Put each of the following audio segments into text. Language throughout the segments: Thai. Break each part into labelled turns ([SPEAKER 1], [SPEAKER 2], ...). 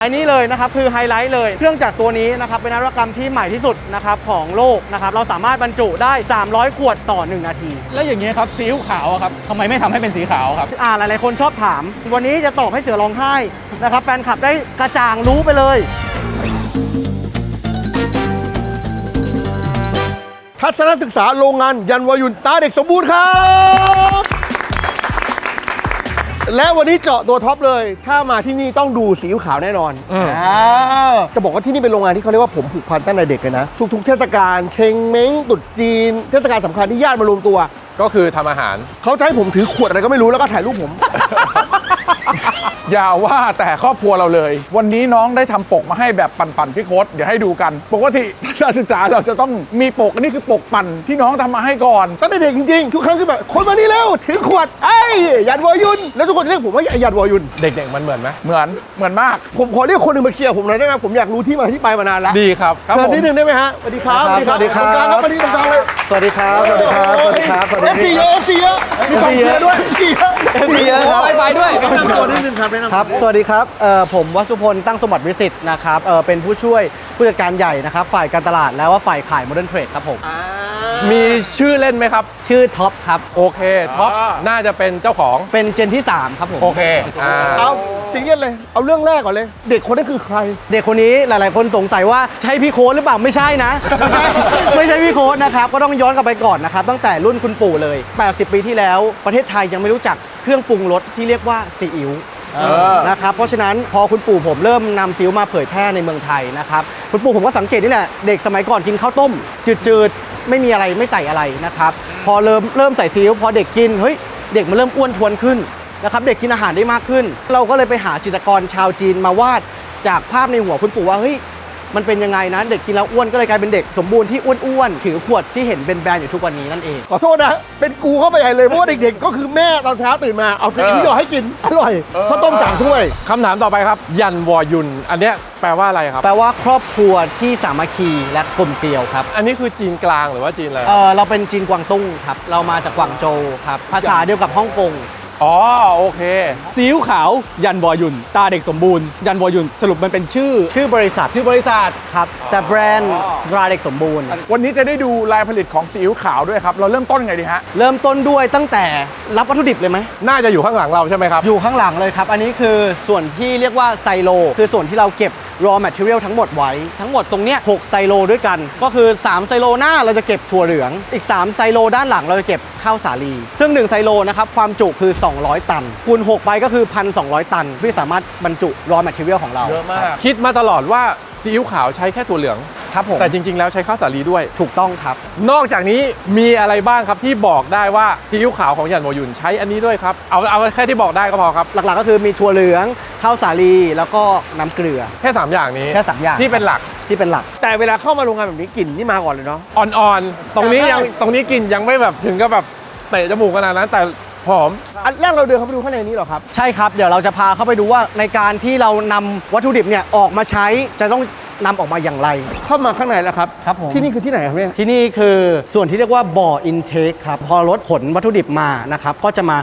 [SPEAKER 1] อันนี้เลยนะครับคือไฮไลท์เลยเครื่องจักรตัวนี้นะครับเป็นนวัตกรรมที่ใหม่ที่สุดนะครับของโลกนะครับเราสามารถบรรจุได้300ขวดต่อ1นาที
[SPEAKER 2] แล้วอย่างเงี้ยครับซีอิ๊วขาวครับทำไมไม่ทำให้เป็นสีขาวครับ
[SPEAKER 1] หลายๆคนชอบถามวันนี้จะตอบให้เสือร้องไห้นะครับแฟนคลับได้กระจ่างรู้ไปเลย
[SPEAKER 3] ทัศนศึกษาโรงงานยันวายุนตาเด็กสมบูรณ์ครับและวันนี้เจาะตัวท็อปเลยถ้ามาที่นี่ต้องดูสีขาวแน่นอนจะบอกว่าที่นี่เป็นโรงงานที่เขาเรียกว่าผมผูกพันตั้งแต่เด็กเลยนะทุกๆเทศกาลเชงเม้งตรุษจีนเทศกาลสำคัญที่ญาติมารวมตัว
[SPEAKER 4] ก็คือทำอาหาร
[SPEAKER 3] เขาจะให้ผมถือขวดอะไรก็ไม่รู้แล้วก็ถ่ายรูปผม
[SPEAKER 4] อย่าว่าแต่ครอบครัวเราเลยวันนี้น้องได้ทำปกมาให้แบบปั่นๆพี่โค้ดเดี๋ยวให้ดูกันปกติทัศนศึกษาเราจะต้องมีปกอันนี้คือปกปั่นที่น้องทำมาให้ก่อน
[SPEAKER 3] ตั้งแต่เด็กจริงๆทุกครั้งคือแบบคนมานี่แล้วถือขวดไอ้ยันวายุนแล้วทุกคนเรียกผมว่ายันวายุน
[SPEAKER 4] เด็กๆมันเหมือนไหมเหมือนมาก
[SPEAKER 3] ผมขอเรียกคนหนึ่งมาเคลียร์ผมหน่อยได้ไหมผมอยากรู้ที่มาที่ไปมานานแล้ว
[SPEAKER 4] ดีครับ
[SPEAKER 3] เชิญนิดนึงได้ไหมฮะสวัสดีครับ
[SPEAKER 1] สวัสดีครับ
[SPEAKER 3] สวัสดีครับ
[SPEAKER 1] สวัสดีครับสวัสดีครับสวัสดีครับสวัสดีครับ
[SPEAKER 3] FC เยอะ FC เยอะมีกองเชียร์ด้วย FC เยอะ
[SPEAKER 1] FC เยอะครับ
[SPEAKER 2] ไปด้วย
[SPEAKER 3] แนะนำตัวนิดนึงครับ
[SPEAKER 1] ครับสวัสดีครับผมวัสุพลตั้งสมบัติวิสิทธิ์นะครับเป็นผู้ช่วยผู้จัดการใหญ่นะครับฝ่ายการตลาดแล้วว่าฝ่ายขายโมเดิร์นเทรดครับผม
[SPEAKER 4] มีชื่อเล่นไหมครับ
[SPEAKER 1] ชื่อท็อปครับ
[SPEAKER 4] โอเคท็อปน่าจะเป็นเจ้าของ
[SPEAKER 1] เป็นเจนที่3ครับผม
[SPEAKER 4] โอเค
[SPEAKER 3] เอาสิ่งนี้เลยเอาเรื่องแรกก่อนเลยเด็กคนนั้นคือใคร
[SPEAKER 1] เด็กคนนี้หลายๆคนสงสัยว่าใช่พี่โค้ดหรือเปล่าไม่ใช่นะไม่ใช่พี่โค้ดนะครับก็ต้องย้อนกลับไปก่อนนะครับตั้งแต่รุ่นคุณปู่เลย80ปีที่แล้วประเทศไทยยังไม่รู้จักเครื่องปรุงรสที่เรียกว่าซีอิ๊วนะครับเพราะฉะนั้นพอคุณปู่ผมเริ่มนำซีอิ๊วมาเผยแพร่ในเมืองไทยนะครับคุณปู่ผมก็สังเกตนี่แหละเด็กสมัยก่อนกินข้าวต้มจืดๆไม่มีอะไรไม่ใส่อะไรนะครับพอเริ่มใส่ซีอิ๊วพอเด็กกินเฮ้ยเด็กมันเริ่มอ้วนทวนขึ้นนะครับเด็กกินอาหารได้มากขึ้นเราก็เลยไปหาจิตรกรชาวจีนมาวาดจากภาพในหัวคุณปู่ว่าเฮ้ยมันเป็นยังไงนะเด็กกินแล้วอ้วนก็เลยกลายเป็นเด็กสมบูรณ์ที่อ้วนๆถือขวดที่เห็นเป็นแบรนด์อยู่ทุกวันนี้นั่นเอง
[SPEAKER 3] ขอโทษนะเป็นกูเข้าไปใหญ่เลยเพราะว่าเด็กๆก็คือแม่ตอนเช้าตื่นมาเอาซีอิ๊วหยอดให้กินอร่อยข้าวต้มจานถ้วย
[SPEAKER 4] คำถามต่อไปครับยันวอยุนอันเนี้ยแปลว่าอะไรครับ
[SPEAKER 1] แปลว่าครอบครัวที่สามัคคีและกลมเกลียวครับ
[SPEAKER 4] อันนี้คือจีนกลางหรือว่าจีนอะไร
[SPEAKER 1] เราเป็นจีนกวางตุ้งครับเรามาจากกวางโจวครับภาษาเดียวกับฮ่องกง
[SPEAKER 4] อ๋อโอเค
[SPEAKER 2] ซีอิ๊วขาวยันวอยุนตาเด็กสมบูรณ์ยันวอยุนสรุปมันเป็นชื่
[SPEAKER 1] อบริษัทครับแต่แบรนด์ตราเด็กสมบูรณ์
[SPEAKER 4] วันนี้จะได้ดูลายผลิตของซีอิ๊วขาวด้วยครับเราเริ่มต้นไงดีฮะ
[SPEAKER 1] เริ่มต้นด้วยตั้งแต่รับวัตถุดิบเลยไหม
[SPEAKER 4] น่าจะอยู่ข้างหลังเราใช่ไหมครับ
[SPEAKER 1] อยู่ข้างหลังเลยครับอันนี้คือส่วนที่เรียกว่าไซโลคือส่วนที่เราเก็บ raw material ทั้งหมดไว้ทั้งหมดตรงเนี้ย6ไซโลด้วยกันก็คือ3ไซโลหน้าเราจะเก็บถั่วเหลืองอีก3ไซโลด้านหลังเราจะเก็บข้าวสาลีซึ่ง1ไซโลนะครับความจุคือ200ตันคูณ6ไปก็คือ 1,200 ตันที่สามารถบรรจุ raw material ของเรา
[SPEAKER 4] เยอะมากคิดมาตลอดว่าซีอิ๊วขาวใช้แค่ถั่วเหลือง
[SPEAKER 1] ครับผม
[SPEAKER 4] แต่จริงๆแล้วใช้ข้าวสาลีด้วย
[SPEAKER 1] ถูกต้องครับ
[SPEAKER 4] นอกจากนี้มีอะไรบ้างครับที่บอกได้ว่าซีอิ๊วขาวของยันวอยุนใช้อันนี้ด้วยครับเอาแค่ที่บอกได้ก็พอครับ
[SPEAKER 1] หลักๆก็คือมีถั่วเหลืองข้าวสาลีแล้วก็น้ำเกลือ
[SPEAKER 4] แค่3อย่างนี้
[SPEAKER 1] แค่3อย่าง
[SPEAKER 4] ที่เป็นหลัก
[SPEAKER 3] แต่เวลาเข้ามาโรงงานแบบนี้กลิ่นนี่มาก่อนเลยเนาะ
[SPEAKER 4] อ่อนๆตรงนี้กลิ่นยังไม่แบบถึงกับแบบเตะจมูกขนาดนั้นแต่หอม
[SPEAKER 3] อันแรกเราเดินเข้าไปดูข้างในนี้หรอครับ
[SPEAKER 1] ใช่ครับเดี๋ยวเราจะพาเข้าไปดูว่าในการที่เรานำวัตถุดิบเนี่ยออกมาใช้จะต้องนำออกมาอย่างไร
[SPEAKER 3] เข้ามาข้างในแล้วครับ
[SPEAKER 1] ครับผม
[SPEAKER 3] ที่นี่คือที่ไหนครับเนี่ย
[SPEAKER 1] ที่นี่คือส่วนที่เรียกว่าบ่ออินเทคครับพอรถขนวัตถุดิบมานะครับก็จะมา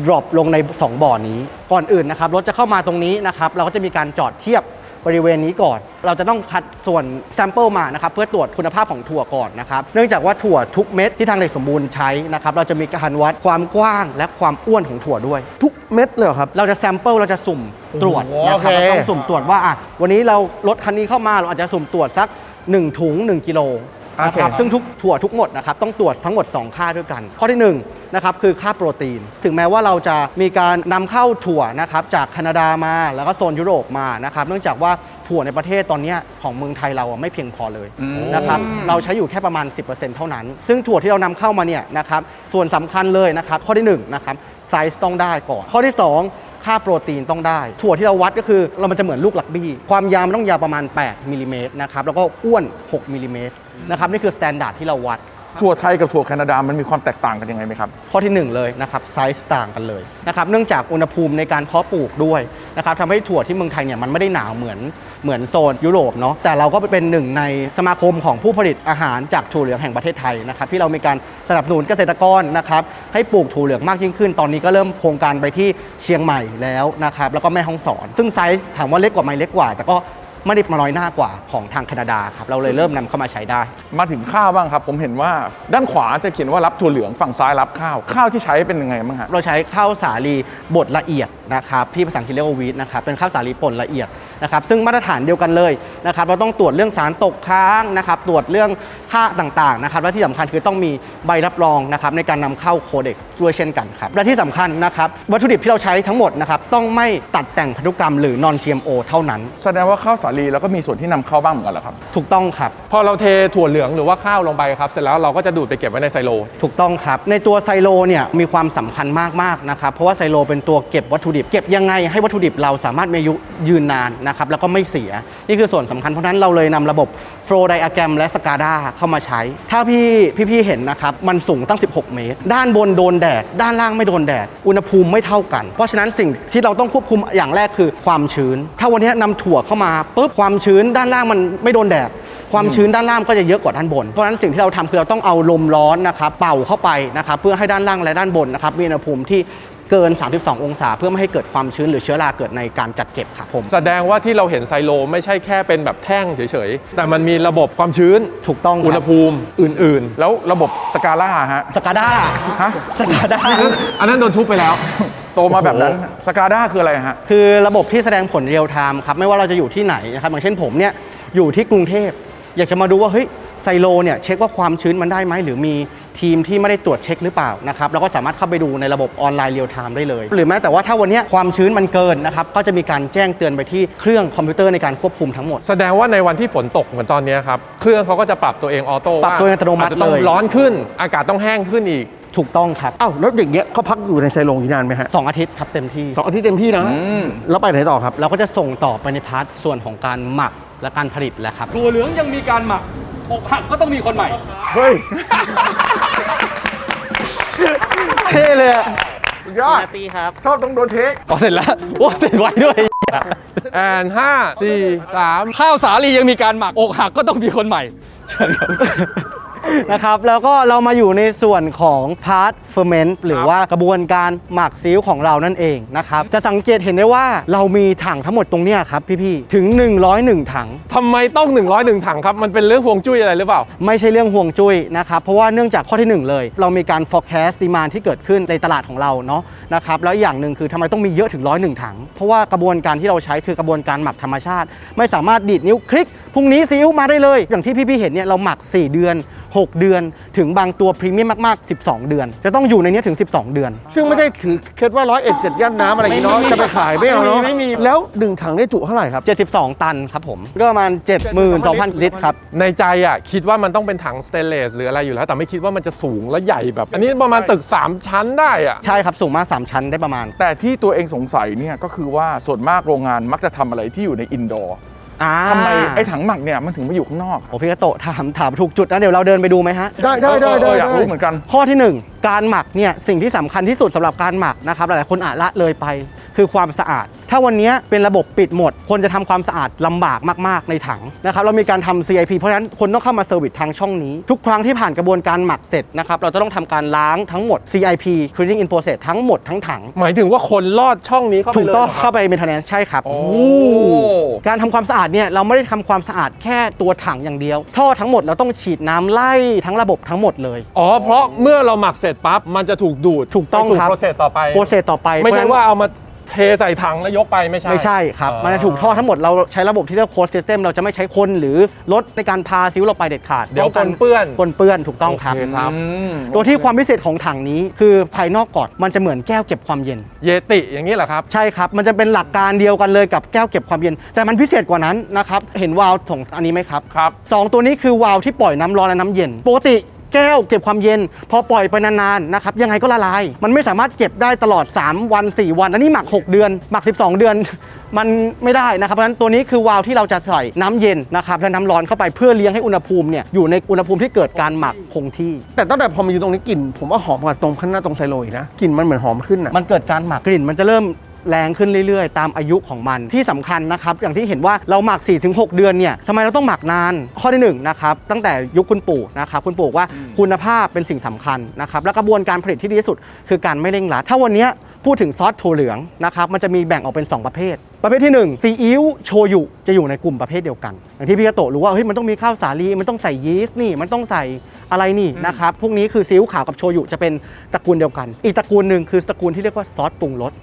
[SPEAKER 1] drop ลงใน2บ่อนี้ก่อนอื่นนะครับรถจะเข้ามาตรงนี้นะครับเราก็จะมีการจอดเทียบบริเวณนี้ก่อนเราจะต้องคัดส่วนแซมเปิลมานะครับเพื่อตรวจคุณภาพของถั่วก่อนนะครับเนื่องจากว่าถั่วทุกเม็ดที่ทางเด็กสมบูรณ์ใช้นะครับเราจะมีการวัดความกว้างและความอ้วนของถั่วด้วย
[SPEAKER 3] ทุกเม็ดเลยครับ
[SPEAKER 1] เราจะแซมเปิลเราจะสุ่มตรวจนะครับเราต้องสุ่มตรวจว่าวันนี้เรารถคันนี้เข้ามาเราอาจจะสุ่มตรวจสัก1ถุง1กิโลนะครับซึ่งทุกถั่วทุกหมดนะครับต้องตรวจทั้งหมด2ค่าด้วยกันข้อที่1นะครับคือค่าโปรตีนถึงแม้ว่าเราจะมีการนำเข้าถั่วนะครับจากแคนาดามาแล้วก็โซนยุโรปมานะครับเนื่องจากว่าถั่วในประเทศตอนนี้ของเมืองไทยเราไม่เพียงพอเลยนะครับเราใช้อยู่แค่ประมาณ 10% เท่านั้นซึ่งถั่วที่เรานำเข้ามาเนี่ยนะครับส่วนสำคัญเลยนะครับข้อที่1นะครับไซส์ต้องได้ก่อนข้อที่2ค่าโปรตีนต้องได้ถั่วที่เราวัดก็คือมันจะเหมือนลูกลักบี้ความยาวมันต้องยาวประมาณ8มิลลิเมตรนะครับแล้วก็อ้วน6มิลลิเมตรนะครับนี่คือสแตนดาร์ดที่เราวัด
[SPEAKER 4] ถั่วไทยกับถั่วแคนาดามันมีความแตกต่างกันยังไงไหมครับ
[SPEAKER 1] ข้อที่ 1 เลยนะครับไซส์ต่างกันเลยนะครับเนื่องจากอุณหภูมิในการเพาะปลูกด้วยนะครับทำให้ถั่วที่เมืองไทยเนี่ยมันไม่ได้หนาวเหมือนโซนยุโรปเนาะแต่เราก็เป็นหนึ่งในสมาคมของผู้ผลิตอาหารจากถั่วเหลืองแห่งประเทศไทยนะครับที่เรามีการสนับสนุนเกษตรกรนะครับให้ปลูกถั่วเหลืองมากยิ่งขึ้นตอนนี้ก็เริ่มโครงการไปที่เชียงใหม่แล้วนะครับแล้วก็แม่ฮ่องสอนซึ่งไซส์ถามว่าเล็กกว่าไหมเล็กกว่าแต่ก็ไม่ได้มาน้อยหน้ากว่าของทางแคนาดาครับเราเลยเริ่มนำเข้ามาใช้ได้
[SPEAKER 4] มาถึงข้าวบ้างครับ ผมเห็นว่าด้านขวาจะเขียนว่ารับถั่วเหลืองฝั่งซ้ายรับข้าวข้าวที่ใช้เป็นยังไงบ้างฮะ
[SPEAKER 1] เราใช้ข้าวสาลีบดละเอียดนะครับที่ภาษาอังกฤษเรียกว่าวีทนะครับเป็นข้าวสาลีป่นละเอียดนะครับซึ่งมาตรฐานเดียวกันเลยนะครับเราต้องตรวจเรื่องสารตกค้างนะครับตรวจเรื่องค่าต่างๆนะครับและที่สำคัญคือต้องมีใบรับรองนะครับในการนำเข้าโคเด็กซ์ด้วยเช่นกันครับและที่สำคัญนะครับวัตถุดิบที่เราใช้ทั้งหมดนะครับต้องไม่ตัดแต่งพันธุกรรมหรือ non GMO เท่านั้น
[SPEAKER 4] แสดงว่าข้าวสาลีแล้วก็มีส่วนที่นำเข้าบ้างเหมือนกันเหรอครับ
[SPEAKER 1] ถูกต้องครับ
[SPEAKER 5] พอเราเทถั่วเหลืองหรือว่าข้าวลงไปครับเสร็จแล้วเราก็จะดูดไปเก็บไว้ในไซโล
[SPEAKER 1] ถูกต้องครับในตัวไซโลเนี่ยมีความสำคัญมากๆนะครับเพราะว่าไซโลเป็นตัวเก็บวัตถุดิบเก็บยังไงให้วัตถุดิบเราสามารถมีอายุยืนนานนะครับแล้วก็ไม่เสียนี่คือส่วนสำคัญเพราะฉะนั้นเราเลยนำระบบ Flow Diagram และ SCADA เข้ามาใช้ ถ้าพี่เห็นนะครับมันสูงตั้ง 16 เมตร ด้านบนโดนแดดด้านล่างไม่โดนแดดอุณหภูมิไม่เท่ากันเพราะฉะนั้นสิ่งที่เราต้องควบคุมอย่างแรกคือความชื้นถ้าวันนี้นำถั่วเข้ามาปุ๊บความชื้นด้านล่างมันไม่โดนแดดความชื้นด้านล่างก็จะเยอะกว่าด้านบนเพราะฉะนั้นสิ่งที่เราทำคือเราต้องเอาลมร้อนนะครับเป่าเข้าไปนะครับเพื่อให้ด้านล่างและด้านบนนะครับมีอุณหภูมิที่เกิน 32 องศาเพื่อไม่ให้เกิดความชื้นหรือเชื้อราเกิดในการจัดเก็บครับผม
[SPEAKER 5] แสดงว่าที่เราเห็นไซโลไม่ใช่แค่เป็นแบบแท่งเฉยๆ แต่มันมีระบบความชื้น
[SPEAKER 1] ถูกต้อง
[SPEAKER 5] อุณหภูมิอื่น
[SPEAKER 4] แล้วระบบสกาล่าฮะ
[SPEAKER 1] สกาด้า
[SPEAKER 4] ฮะ
[SPEAKER 1] สกาด้า
[SPEAKER 5] ๆ อันนั้นโดนทุบไปแล้ว
[SPEAKER 4] โตมาแบบนั้นสกาด้าคืออะไรฮะ
[SPEAKER 1] คือระบบที่แสดงผลเรียลไทม์ครับไม่ว่าเราจะอยู่ที่ไหนนะครับอย่างเช่นผมเนี่ยอยู่ที่กรุงเทพอยากจะมาดูว่าเฮ้ยไซโลเนี่ยเช็คว่าความชื้นมันได้ไหมหรือมีทีมที่ไม่ได้ตรวจเช็คหรือเปล่านะครับเราก็สามารถเข้าไปดูในระบบออนไลน์เรียลไทม์ได้เลยหรือแม้แต่ว่าถ้าวันนี้ความชื้นมันเกินนะครับก็จะมีการแจ้งเตือนไปที่เครื่องคอมพิวเตอร์ในการควบคุมทั้งหมด
[SPEAKER 5] แสดงว่าในวันที่ฝนตกเหมือนตอนนี้ครับ เครื่องเขาก็จะปรับตัวเองออโต้
[SPEAKER 1] ปรับตัวเองอัตโนมัติ
[SPEAKER 5] าจจะต้อง
[SPEAKER 1] เลย
[SPEAKER 5] ร้อนขึ้น อากาศต้องแห้งขึ้นอีก
[SPEAKER 1] ถูกต้องครับ
[SPEAKER 3] อ้าวแล้วอย่างเงี้ยเขาพักอยู่ในไซโลกี่นานไหมฮะ
[SPEAKER 1] 2 อาทิตย์ครับเต็มที่
[SPEAKER 3] 2 อาทิตย์เต็มที่นะ แล้วไปไหนต่อครับ
[SPEAKER 1] เราก็จะส่งต่อไปในพาร์ทส่วนของการหมักและการผลิตแหละครับ
[SPEAKER 2] ถั่วเหลืองยังมีการหมักอกหักก็ต้องมีคนใหม่
[SPEAKER 4] เฮ้ย
[SPEAKER 1] เท่เลยอะ
[SPEAKER 4] สุดยอดชอบต้องโดนเทค
[SPEAKER 2] อ๋อเสร็จแล้วโอ้เสร็จไวด้วย
[SPEAKER 5] แอน5 4 3
[SPEAKER 2] ข้าวสาลียังมีการหมักอกหักก็ต้องมีคนใหม่เชิญครับ
[SPEAKER 1] นะครับแล้วก็เรามาอยู่ในส่วนของพาร์ทเฟอร์เมนต์หรือว่ากระบวนการหมักซีอิ๊วของเรานั่นเองนะครับจะสังเกตเห็นได้ว่าเรามีถังทั้งหมดตรงเนี้ยครับพี่ๆถึง 101 ถัง
[SPEAKER 5] ทำไมต้อง101ถังครับ มันเป็นเรื่องฮวงจุ้ยอะไรหรือเปล่า
[SPEAKER 1] ไม่ใช่เรื่องห่วงจุ้ยนะครับเพราะว่าเนื่องจากข้อที่ 1 เลย เรามีการ forecast demand ที่เกิดขึ้นในตลาดของเราเนาะนะครับแล้วอย่างหนึ่งคือทำไมต้องมีเยอะถึง101 ถัง เพราะว่ากระบวนการที่เราใช้คือกระบวนการหมักธรรมชาติ ไม่สามารถดีดนิ้วคลิกพรุ่งนี้ซีอิ๊วมาได้เลย อย่างที่พี่ๆเห็นเนี่ยเราหมัก 4 เดือน 6 เดือน ถึงบางตัวพรีเมียมมากๆ 12 เดือน จะต้องอยู่ในนี้ถึง 12 เดือน
[SPEAKER 3] ซึ่งไม่ได้ถือเคล็ดว่า101 7 ย่านน้ำอะไรอย่างงี้เนาะ
[SPEAKER 1] ไม่มี
[SPEAKER 3] จะไปขายไม่เอาเนาะ
[SPEAKER 1] ไม่มี
[SPEAKER 3] แล้ว 1 ถังได้จุเท่าไหร่ครับ
[SPEAKER 1] 72 ตันครับผมก็ประมาณ 72,000 ลิตรครับ
[SPEAKER 5] ในใจอ่ะคิดว่ามันต้องเป็นถังสเตนเลสหรืออะไรอยู่แล้ว แต่ไม่คิดว่ามันจะสูงและใหญ่แบบ อันนี้ประมาณตึก 3 ชั้นได้อ่ะ
[SPEAKER 1] ใช่ครับสูงมาก 3 ชั้นได้ประมาณ
[SPEAKER 4] แต่ที่ตัวเองสงสัยเนี่ยก็คือว่าส่วนมากโรงงานมักจะทำอะไรที่อยู่ในอินดอร์ทำไมไอ้ถังหมักเนี่ยมันถึงมาอยู่ข้างนอก
[SPEAKER 1] โอ้พี่กระโตะถามถูกจุดนะเดี๋ยวเราเดินไปดูไหมฮะ
[SPEAKER 3] ได้
[SPEAKER 4] อยากรู้เหมือนกัน
[SPEAKER 1] ข้อที่ 1 การหมักเนี่ยสิ่งที่สำคัญที่สุดสำหรับการหมักนะครับหลายๆคนอาจละเลยไปคือความสะอาด ถ้าวันนี้เป็นระบบปิดหมดคนจะทำความสะอาดลำบากมากๆในถังนะครับเรามีการทำ CIP เพราะฉะนั้นคนต้องเข้ามาเซอร์วิสทางช่องนี้ ทุกครั้งที่ผ่านกระบวนการหมักเสร็จนะครับเราจะต้องทำการล้างทั้งหมด CIP Cleaning in Process ทั้งหมดทั้งถัง
[SPEAKER 5] หมายถึงว่าคนลอดช่องนี้เข้าไป
[SPEAKER 1] ถูก
[SPEAKER 5] เลย
[SPEAKER 1] ต้อง
[SPEAKER 5] หรครับ
[SPEAKER 1] เข้าไป maintenance ใช่ครับ
[SPEAKER 5] โอ้
[SPEAKER 1] การทำความสะอาดเนี่ยเราไม่ได้ทำความสะอาดแค่ตัวถังอย่างเดียวท่อทั้งหมดเราต้องฉีดน้ำไล่ทั้งระบบทั้งหมดเลย
[SPEAKER 5] อ๋อ เพราะเมื่อเราหมักเสร็จปั๊บ มันจะถูกดูด
[SPEAKER 1] ถูกต้อง
[SPEAKER 5] ไปสู่
[SPEAKER 1] ครับ
[SPEAKER 5] โปรเซสต่อไป
[SPEAKER 1] โปรเซสต่อไป
[SPEAKER 5] ไม่ใช่
[SPEAKER 1] เพระฉะนั้น
[SPEAKER 5] ว่าเอามาเทใส่ถังแล้วยกไปไม่ใช่
[SPEAKER 1] ไม่ใช่ครับ มันจะถูกท่อทั้งหมดเราใช้ระบบที่เรียกโค้ดซิสเต็มเราจะไม่ใช้คนหรือรถในการพาซิ้วเราไปเด็ดขาด
[SPEAKER 5] เดี๋ยว
[SPEAKER 1] ป้อง
[SPEAKER 5] ปนเปื้อน
[SPEAKER 1] ปนเปื้อนถูกต้องครับ
[SPEAKER 5] โอเคครับ
[SPEAKER 1] ตัวที่ความพิเศษของถังนี้คือภายนอกก่อนมันจะเหมือนแก้วเก็บความเย็น
[SPEAKER 5] เยติอย่างนี้เหรอครับ
[SPEAKER 1] ใช่ครับ มันจะเป็นหลักการเดียวกันเลยกับแก้วเก็บความเย็น แต่มันพิเศษกว่านั้นนะครับ เห็นวาล์วของอันนี้ไหมครับ
[SPEAKER 4] ครับ
[SPEAKER 1] สองตัวนี้คือวาล์วที่ปล่อยน้ำร้อนและน้ำเย็น ปกติ แก้วเก็บความเย็นพอปล่อยไปนานๆนะครับยังไงก็ละลายมันไม่สามารถเก็บได้ตลอด3วัน4วันอันนี้หมัก6เดือนหมัก12เดือนมันไม่ได้นะครับเพราะฉะนั้นตัวนี้คือวาล์วที่เราจะใส่น้ำเย็นนะครับและน้ำร้อนเข้าไปเพื่อเลี้ยงให้อุณหภูมิเนี่ยอยู่ในอุณหภูมิที่เกิดการหมักคงที่
[SPEAKER 3] แต่ตั้งแต่พอมาอยู่ตรงนี้กลิ่นผมว่าหอมกว่าตรงข้างหน้าตรงไซโลอีกนะกลิ่นมันเหมือนหอมขึ้นอ่ะ
[SPEAKER 1] มันเกิดการหมักกลิ่นมันจะเริ่มแรงขึ้นเรื่อยๆ ตามอายุของมันที่สำคัญนะครับอย่างที่เห็นว่าเราหมัก 4-6 เดือนเนี่ยทำไมเราต้องหมักนานข้อที่1นะครับตั้งแต่ยุคคุณปู่นะครับคุณปู่ว่าคุณภาพเป็นสิ่งสำคัญนะครับและกระบวนการผลิตที่ดีที่สุดคือการไม่เร่งรัดถ้าวันนี้พูดถึงซอสถั่วเหลืองนะครับมันจะมีแบ่งออกเป็น2ประเภทประเภทที่1ซีอิ๊วโชยุจะอยู่ในกลุ่มประเภทเดียวกันอย่างที่พี่กระโตะรู้ว่าเฮ้ยมันต้องมีข้าวสาลีมันต้องใส่ยีสต์นี่มันต้องใส่อะไรนี่นะครับพวกนี้คือซีอิ๊วขาวกับโชยุจะเป็นตระกูลเดียวกันอีกตระกูลหนึ่งคือตระกูลที่เรียกว่าซอสปรุงรส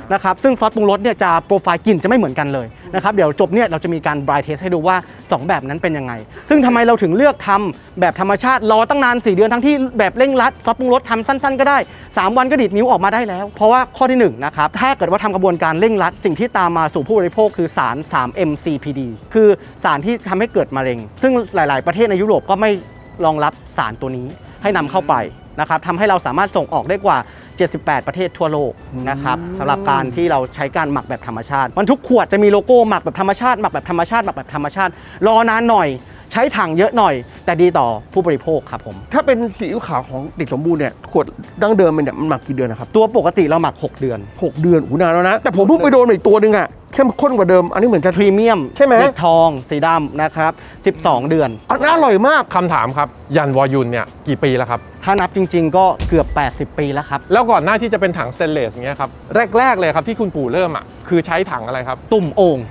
[SPEAKER 1] นะครับซึ่งซอสปรุงรสเนี่ยจะโปรไฟล์กลิ่นจะไม่เหมือนกันเลยนะครับเดี๋ยวจบเนี่ยเราจะมีการบรายเทสให้ดูว่า2แบบนั้นเป็นยังไงซึ่งทำไมเราถึงเลือกทำแบบธรรมชาติรอตั้งนาน4เดือนทั้งที่แบบเร่งรัดซอสปรุงรสทำสั้นๆก็ได้3วันก็ดีดนิ้วออกมาได้แล้วเพราะว่าข้อที่1นะครับถ้าเกิดว่าทำกระบวนการเร่งรัดสิ่งที่ตามมาสู่ผู้บริโภคคือสาร 3-MCPD คือสารที่ทำให้เกิดมะเร็งซึ่งหลายๆประเทศในยุโรปก็ไม่รองรับสารตัวนี้ให้นำเข้าไปนะครับทำให้เราสามารถส่งออกได้กว่า78ประเทศทั่วโลกนะครับสำหรับการที่เราใช้การหมักแบบธรรมชาติมันทุกขวดจะมีโลโก้หมักแบบธรรมชาติหมักแบบธรรมชาติหมักแบบธรรมชาติรอนานหน่อยใช้ถังเยอะหน่อยแต่ดีต่อผู้บริโภคครับผม
[SPEAKER 3] ถ้าเป็นซีอิ๊วขาวของเด็กสมบูรณ์เนี่ยขวดดั้งเดิมเนี่ยมันหมักกี่เดือนนะครับ
[SPEAKER 1] ตัวปกติเราหมัก6เดือน
[SPEAKER 3] 6 เดือนโอ้โหนานแล้วนะแต่ผมเพิ่งไปโดนอีกตัวหนึ่งอ่ะเข้มข้นกว่าเดิมอันนี้เหมือนจะ
[SPEAKER 1] พรีเมียม
[SPEAKER 3] ใช่ไหม
[SPEAKER 1] เด็กทองสีดำนะครับ12 เดือน
[SPEAKER 3] อันนั้นอร่อยมาก
[SPEAKER 5] คำถามครับยันวอยุนเนี่ยกี่ปีแล้วครับ
[SPEAKER 1] ถ้านับจริงๆก็เกือบ80 ปีแล้วครับ
[SPEAKER 5] แล้วก่อนหน้าที่จะเป็นถังสเตนเลสอย่างเงี้ยครับแรกๆเลยครับที่คุณปู่เริ่มอ่ะคือใช้ถังอะไรครับ
[SPEAKER 1] ตุ่มโอ่ง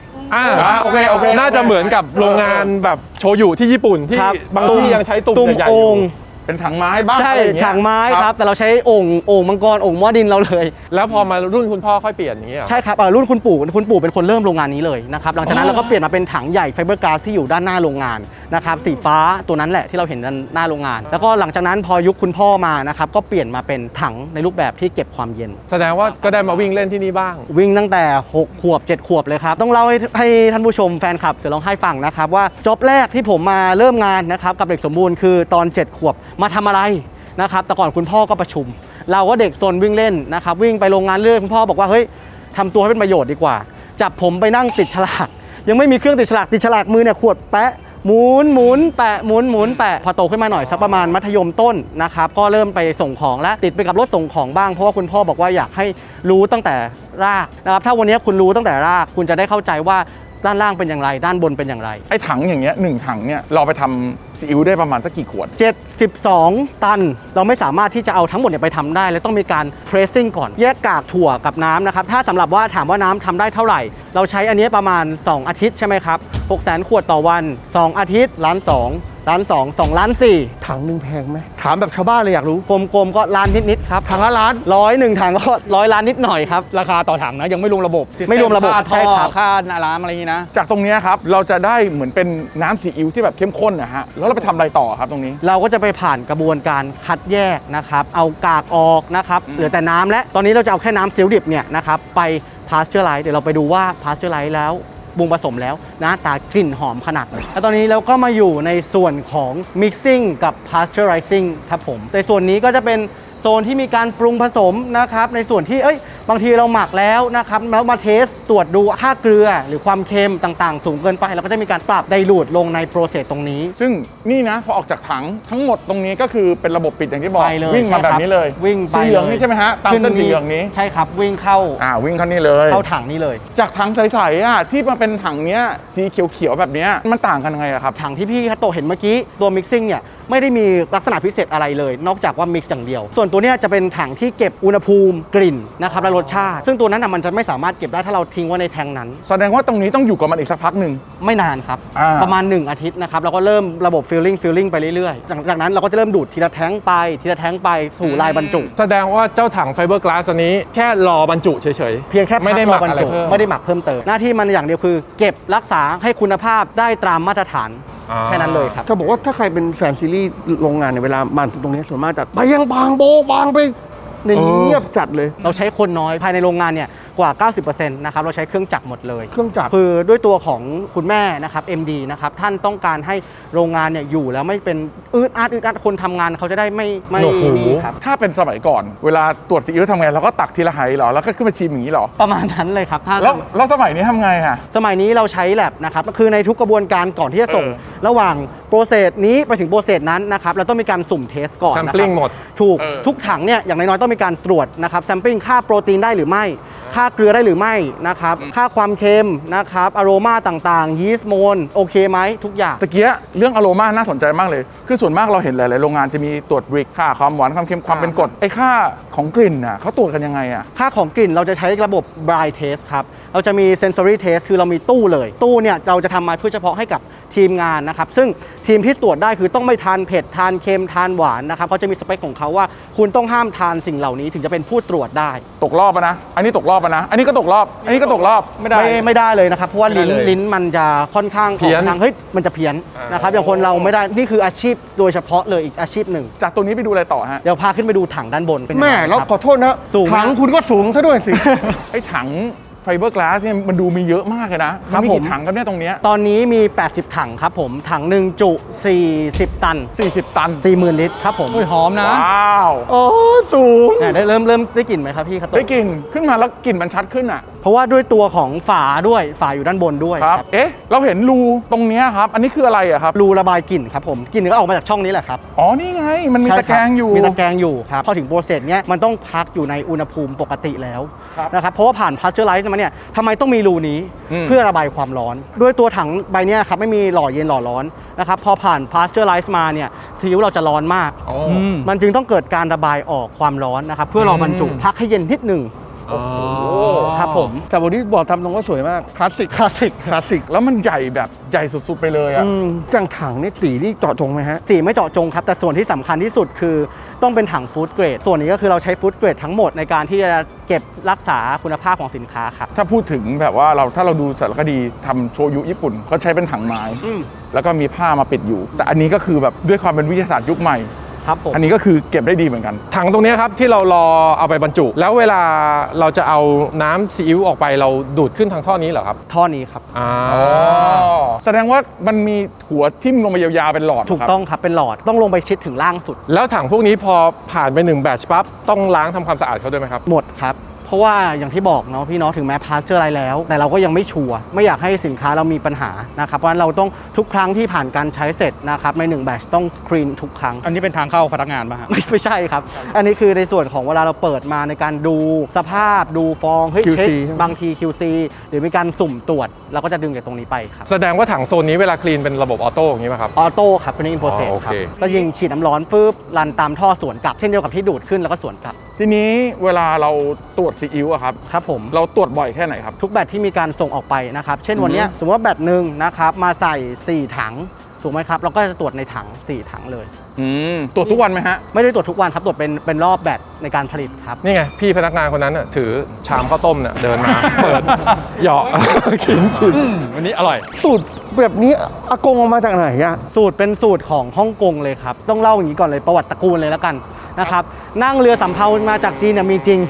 [SPEAKER 5] โอเคน่าจะเหมือนกับโรงงานแบบโชยุที่ญี่ปุ่นที่
[SPEAKER 1] ครับ
[SPEAKER 5] บางที่ยังใช้ตุ่มใหญ่ๆอ
[SPEAKER 1] โอ่
[SPEAKER 5] ยู่
[SPEAKER 1] ง
[SPEAKER 4] เป็นถังไม้บ้าง
[SPEAKER 1] ใช่
[SPEAKER 4] อะไรอย่างเงี้ย
[SPEAKER 1] ถังไม้ครับแต่เราใช้โอ่งมังกรโอ่งหม้อดินเราเลย
[SPEAKER 5] แล้วพอมารุ่นคุณพ่อค่อยเปลี่ยนอย่างเงี้ยเหรอ
[SPEAKER 1] ใช่ครับรุ่นคุณปู่เป็นคนเริ่มโรงงานนี้เลยนะครับหลังจากนั้นเราก็เปลี่ยนมาเป็นถังใหญ่ไฟเบอร์ก๊าซที่อยู่ด้านหน้าโรงงานนะครับสีฟ้าตัวนั้นแหละที่เราเห็นด้านหน้าโรงงาน แล้วก็หลังจากนั้นพอยุคคุณพ่อมานะครับก็เปลี่ยนมาเป็นถังในรูปแบบที่เก็บความเย็น
[SPEAKER 5] แสดงว่าก็ได้มาวิ่งเล่นที่นี่บ้าง
[SPEAKER 1] วิ่งตั้งแต่6ขวบ7ขวบเลยครับต้องเล่าให้ท่านผู้ชมแฟนคลับเสือร้องไห้ฟังนะครับว่าจ็อบแรกที่ผมมาเริ่มงานนะครับกับเด็กสมบูรณ์คือตอน7ขวบมาทำอะไรนะครับแต่ก่อนคุณพ่อก็ประชุมเราก็เด็กซนวิ่งเล่นนะครับวิ่งไปโรงงานเรื่อยคุณพ่อบอกว่าเฮ้ยทำตัวให้เป็นประโยชน์ดีกว่าจับผมไปนั่งติดฉลากยังไม่มีเครื่องติดฉลากมือเนี่ยขวดแปะหมุนแปะหมุนแปะพอโตขึ้นมาหน่อยสักประมาณมัธยมต้นนะครับก็เริ่มไปส่งของและติดไปกับรถส่งของบ้างเพราะว่าคุณพ่อบอกว่าอยากให้รู้ตั้งแต่รากนะครับถ้าวันนี้คุณรู้ตั้งแต่รากคุณจะได้เข้าใจว่าด้านล่างเป็นอย่างไรด้านบนเป็นอย่างไร
[SPEAKER 4] ไอ้ถังอย่างเงี้ย1ถังเนี่ยเราไปทำซีอิ๊วได้ประมาณสักกี่ขวด
[SPEAKER 1] 72 ตันเราไม่สามารถที่จะเอาทั้งหมดเนี่ยไปทำได้และต้องมีการ pressing ก่อนแยกกากถั่วกับน้ำนะครับถ้าสำหรับว่าถามว่าน้ำทำได้เท่าไหร่เราใช้อันนี้ประมาณ2อาทิตย์ใช่ไหมครับ 600,000 ขวดต่อวัน2อาทิตย์1.2 ล้าน2 ล้าน
[SPEAKER 3] ถังหนึ่งแพงไหมถามแบบชาวบ้านเลยอยากรู้
[SPEAKER 1] กลมๆก็ล้านนิดๆครับ
[SPEAKER 3] ถังละล้าน
[SPEAKER 1] 101ถังก็100 ล้านนิดหน่อยครับ
[SPEAKER 2] ราคาต่อถังนะยังไม่รวมระบบ
[SPEAKER 1] ไม่รวมระบบ
[SPEAKER 2] ค่าท่
[SPEAKER 1] ใช่
[SPEAKER 2] อ
[SPEAKER 1] ครับ
[SPEAKER 2] ค่าน้ำอะไรอย่างนี้นะ
[SPEAKER 4] จากตรงเนี้ยครับเราจะได้เหมือนเป็นน้ำซีอิ๊วที่แบบเข้มข้นนะฮะแล้วเราไปทำอะไรต่อครับตรงนี้
[SPEAKER 1] เราก็จะไปผ่านกระบวนการคัดแยกนะครับเอากากออกนะครับเหลือแต่น้ำและตอนนี้เราจะเอาแค่น้ำซีอิ๊วดิบเนี่ยนะครับไปพาสเจอร์ไลซ์เดี๋ยวเราไปดูว่าพาสเจอร์ไลซ์แล้วปรุงผสมแล้วหน้าตากลิ่นหอมขนาดไหนแล้วตอนนี้เราก็มาอยู่ในส่วนของ mixing กับ pasteurizing ครับผมในส่วนนี้ก็จะเป็นโซนที่มีการปรุงผสมนะครับในส่วนที่บางทีเราหมักแล้วนะครับแล้วมาเทสตรวจดูค่าเกลือหรือความเค็มต่างๆ สูงเกินไปเราก็จะมีการปรับไดลูทลงในโปรเซสตรงนี้
[SPEAKER 4] ซึ่งนี่นะพอออกจากถังทั้งหมดตรงนี้ก็คือเป็นระบบปิดอย่างที่บอก
[SPEAKER 1] ไปเลย
[SPEAKER 4] วิ่งมาแบบนี้เลย
[SPEAKER 1] วิ่งไป
[SPEAKER 4] สีเหลืองนี่ใช่ไหมฮะตามเส้นสีเหลืองนี้
[SPEAKER 1] ใช่ครับวิ่งเข้า
[SPEAKER 4] วิ่งเข้านี่เลย
[SPEAKER 1] เข้าถังนี้เลย
[SPEAKER 4] จากถังใสๆอ่ะที่มาเป็นถังเนี้ยสีเขียวๆแบบเนี้ยมันต่างกันยังไงอะครับ
[SPEAKER 1] ถังที่พี่คัตโตะเห็นเมื่อกี้ตัว mixing เนี่ยไม่ได้มีลักษณะพิเศษอะไรเลย นอกจากว่า mix อย่างเดียว ส่วนตัวเนี้ยจะเป็นถังที่เก็บอุณหภูมิกลิ่นนะครับและรสชาติซึ่งตัวนั้นมันจะไม่สามารถเก็บได้ถ้าเราทิ้งไว้ในแทงนั้น
[SPEAKER 4] แสดงว่าตรงนี้ต้องอยู่กับมันอีกสักพักหนึ่ง
[SPEAKER 1] ไม่นานครับ ประมาณ 1 อาทิตย์นะครับเราก็เริ่มระบบ filling ไปเรื่อยๆจากนั้นเราก็จะเริ่มดูดทีละแทงไปสู่ลายบรรจุ
[SPEAKER 5] แสดงว่าเจ้าถังไฟเบอร์กลาสอันนี้แค่รอบรรจุเฉยๆ
[SPEAKER 1] เพียงแค่
[SPEAKER 5] ไม่ได้หมัก
[SPEAKER 1] พั
[SPEAKER 5] อะไร
[SPEAKER 1] รบรรจุ
[SPEAKER 5] เพิ่ม
[SPEAKER 1] ไม่ได้หมักเพิ่มเติมหน้าที่มันอย่างเดียวคือ เก็บรักษาให้คุณภาพได้ตามมาตรฐานแค่นั้นเลยครับ
[SPEAKER 3] เขาบอกว่าถ้าใครเป็นแฟนซีรีส์โรงงานในยเวลามาถึงตรงนี้ส่วนมากจะไปยังบางโบบางไปในนี้เงียบจัดเลย
[SPEAKER 1] เราใช้คนน้อยภายในโรงงานเนี่ย กว่า 90% นะครับเราใช้เครื่องจักรหมดเลย
[SPEAKER 3] เครื่องจักร
[SPEAKER 1] คือด้วยตัวของคุณแม่นะครับ MD นะครับท่านต้องการให้โรงงานเนี่ยอยู่แล้วไม่เป็นอึดอัดคนทำงานเขาจะได้ไม่
[SPEAKER 5] หนวกหู
[SPEAKER 1] นี่ครับ
[SPEAKER 4] ถ้าเป็นสมัยก่อน เวลาตรวจซีอิ๊วทำไงเราก็ตักทีละไหเหรอแล้วก็ขึ้นมาชิมอย่างนี้เหรอ
[SPEAKER 1] ประมาณนั้นเลยครับถ้า
[SPEAKER 4] แล้วสมัยนี้ทำไงอะ
[SPEAKER 1] สมัยนี้เราใช้แลบนะครับคือในทุกกระบวนการก่อนที่จะส่ง ระหว่างโปรเซสนี้ไปถึงโปรเซสนั้นนะครับเราต้องมีการสุ่มเทสก่อนนะครั
[SPEAKER 5] Sampling หมด
[SPEAKER 1] ถูกทุกถังเนี่ยอย่างน้อยๆต้องมีการตรวจนะครับแซมปิ้งค่าโปรตีนได้หรือไม่ค่าเกลือได้หรือไม่นะครับค่าความเค็มนะครับอโรมาต่างๆยีสต์โมลโอเคไหมทุกอย่าง
[SPEAKER 4] ตะเกียเรื่องอโรมาน่าสนใจมากเลย คือส่วนมากเราเห็นหลายๆโรงงานจะมีตรวจบริกค่าความหวานความเค็มความเป็นกรดไอ้ค่าของกลิ่นน่ะเขาตรวจกันยังไงอะ
[SPEAKER 1] ค่าของกลิ่นเราจะใช้ระบบ Braille Test ครับเราจะมี Sensory Test คือเรามีตู้เลย ตู้เนี่ยเราจะทำมาเพื่อเฉพาะให้กับทีมงานนะครับซึ่งทีมที่ตรวจได้คือต้องไม่ทานเผ็ดทานเค็มทานหวานนะครับเขาจะมีสเปคของเขาว่าคุณต้องห้ามทานสิ่งเหล่านี้ถึงจะเป็นผู้ตรวจได้
[SPEAKER 4] ตกรอบอะนะ อันนี้ตกรอบอะนะ อันนี้ก็ตกรอบ อันนี้ก็ตกรอบ
[SPEAKER 2] ไม่ได้
[SPEAKER 1] ไม่ได้เลยนะครับเพราะว่า
[SPEAKER 5] ไม่ได้เลย
[SPEAKER 1] ลิ้นมันจะค่อนข้าง
[SPEAKER 5] เพี้ยน
[SPEAKER 1] ออกทางเฮ้ยมันจะเพี้ยนนะครับอย่างคนเราไม่ได้นี่คืออาชีพโดยเฉพาะเลยอีกอาชีพหนึ่ง
[SPEAKER 4] จากตรงนี้ไปดูอะไรต่อฮะ
[SPEAKER 1] เดี๋ยวพาขึ้นไปดูถังด้านบนเป็นยังไง
[SPEAKER 3] แม่แล้ว
[SPEAKER 1] ครับ
[SPEAKER 3] ขอโทษนะ
[SPEAKER 1] สูงมาก
[SPEAKER 3] ถังคุณก็สูงซะด้วยสิ
[SPEAKER 4] ไอ้ถังไฟเบอร์กลาสเนี่ยมันดูมีเยอะมากเลยนะ
[SPEAKER 1] ครั
[SPEAKER 4] มัน
[SPEAKER 1] บ
[SPEAKER 4] มี
[SPEAKER 1] ผม
[SPEAKER 4] กี่ถังกันเนี่ยตรงเนี้ย
[SPEAKER 1] ตอนนี้มี 80 ถังครับผมถังหนึ่งจุ 40 ตัน
[SPEAKER 4] 40 ตัน
[SPEAKER 1] 40,000 ลิตรครับผม
[SPEAKER 2] โอ้ยหอมนะ
[SPEAKER 4] ว้าว
[SPEAKER 3] โอ้สูง
[SPEAKER 1] เนี่ยได้เริ่มได้กลิ่นไหมครับพี่ครับ
[SPEAKER 4] ได้กลิ่นขึ้นมาแล้วกลิ่นมันชัดขึ้นอ่ะ
[SPEAKER 1] เพราะว่าด้วยตัวของฝาด้วยฝาอยู่ด้านบนด้วย
[SPEAKER 4] ครับ เอ๊ะ เราเห็นรูตรงเนี้ยครับ อันนี้คืออะไรอะครับ
[SPEAKER 1] รูระบายกลิ่นครับผมกลิ่นก็ออกมาจากช่องนี้แหละครับ
[SPEAKER 4] อ๋อ นี่ไง มันมี
[SPEAKER 1] ใช่
[SPEAKER 4] ตะแกรงอยู่
[SPEAKER 1] มีตะแกรงอยู่ครับพอถึงโปรเซสเนี้ยมันต้องพักอยู่ในอุณหภูมิปกติแล้ว
[SPEAKER 4] ครับ
[SPEAKER 1] นะครับเพราะว่าผ่านพาสเจอร์ไลซ์มาเนี่ยทำไมต้องมีรูนี้
[SPEAKER 4] อืม
[SPEAKER 1] เพื่อระบายความร้อน ด้วยตัวถังใบเนี้ยครับไม่มีหล่อเย็นหล่อร้อนนะครับพอผ่านพาสเจอร์ไลซ์มาเนี่ยซีอิ๊วเราจะร้อนมาก
[SPEAKER 2] ม
[SPEAKER 1] มันจึงต้องเกิดการระบายออกความร้อนนะครับเพื่อรอบรรจุพักให้เย็นนิดหนึ่งครับผม
[SPEAKER 3] แต่วันนี้บอกทำตรงว่าสวยมาก คลาสสิก คลาสสิก คลาสสิก
[SPEAKER 4] แล้วมันใหญ่แบบใหญ่สุดๆไปเลยอะ
[SPEAKER 3] จังถังนี่สีนี่เจาะจงไหมฮะ
[SPEAKER 1] สีไม่เจาะจงครับแต่ส่วนที่สำคัญที่สุดคือต้องเป็นถังฟู้ดเกรดส่วนนี้ก็คือเราใช้ฟู้ดเกรดทั้งหมดในการที่จะเก็บรักษาคุณภาพของสินค้าครับ
[SPEAKER 4] ถ้าพูดถึงแบบว่าถ้าเราดูสารคดีทำโชยุญี่ปุ่นเขาใช้เป็นถังไม้ แล้วก็มีผ้ามาปิดอยู่ แต่อันนี้ก็คือแบบด้วยความเป็นวิทยาศาสตร์ยุคใหม่
[SPEAKER 1] ครับผม
[SPEAKER 4] อันนี้ก็คือเก็บได้ดีเหมือนกัน
[SPEAKER 5] ถังตรงเนี้ยครับที่เรารอเอาไปบรรจุ แล้วเวลาเราจะเอาน้ำซีอิ๊วออกไปเราดูดขึ้นทางท่อนี้เหรอครับ
[SPEAKER 1] ท่อนี้ครับ
[SPEAKER 4] แสดงว่ามันมีหัวทิ่มลงมายาวๆเป็นหลอด
[SPEAKER 1] ถูก
[SPEAKER 4] ครับ
[SPEAKER 1] ต้องครับเป็นหลอดต้องลงไปชิดถึงล่างสุด
[SPEAKER 5] แล้วถังพวกนี้พอผ่านไป1แบตช์ปั๊บต้องล้างทำความสะอาดเขาด้วยไหมครับ
[SPEAKER 1] หมดครับเพราะว่าอย่างที่บอกเนาะพี่เนาะถึงแม้พาสเจอร์อะไรแล้ว แต่เราก็ยังไม่ชัวร์ไม่อยากให้สินค้าเรามีปัญหานะครับเพราะฉะนั้นเราต้องทุกครั้งที่ผ่านการใช้เสร็จนะครับใน1แบตช์ต้องคลีนทุกครั้ง
[SPEAKER 2] อันนี้เป็นทางเข้าพนักงานป่ะฮะ
[SPEAKER 1] ไม่ใช่ครับ อันนี้คือในส่วนของเวลาเราเปิดมาในการดูสภาพดูฟองเฮ้ย
[SPEAKER 3] QC
[SPEAKER 1] เช็คบางที QC หรือมีการสุ่มตรวจเราก็จะดึงจากตรงนี้ไปครับ
[SPEAKER 5] แสดงว่าถังโซนนี้เวลาคลีนเป็นระบบออโต้อย่างนี้ป่ะครับ
[SPEAKER 1] ออโต้ครับเป็นอินโพเซส
[SPEAKER 5] อ๋อโอ
[SPEAKER 1] ครั
[SPEAKER 5] เค
[SPEAKER 1] บก็ยิงฉีดน้ำร้อนปุ๊บรันตามท่อสวนกลับ เช่นเดียวกับที่ดูดขึ้นแล้วก็สวนกลับ
[SPEAKER 4] ทีนี้เวลาเราตรวจซีอิ๊วอะครับ
[SPEAKER 1] ครับผม
[SPEAKER 4] เราตรวจบ่อยแค่ไหนครับ
[SPEAKER 1] ทุกแบตที่มีการส่งออกไปนะครับเช่นวันเนี้ยสมมติว่าแบตหนึ่งนะครับมาใส่ 4 ถังถูกไหมครับเราก็จะตรวจในถัง 4 ถังเลย
[SPEAKER 4] ตรวจทุกวันไหมฮะ
[SPEAKER 1] ไม่ได้ตรวจทุกวันครับตรวจเป็นรอบแบตในการผลิตครับ
[SPEAKER 5] นี่ไงพี่พนักงานคนนั้นน่ะถือชามข้าวต้มเนี่ยเดินมา เปิดเหยาะ กิน
[SPEAKER 2] วันนี้อร่อย
[SPEAKER 3] สูตรแบบนี้อากงเอามาจากไหนอะ
[SPEAKER 1] สูตรเป็นสูตรของฮ่องกงเลยครับต้องเล่าอย่างนี้ก่อนเลยประวัติตระกูลเลยแล้วกันนะครับนั่งเรือสำเภามาจากจีนเนี่ยมีจริง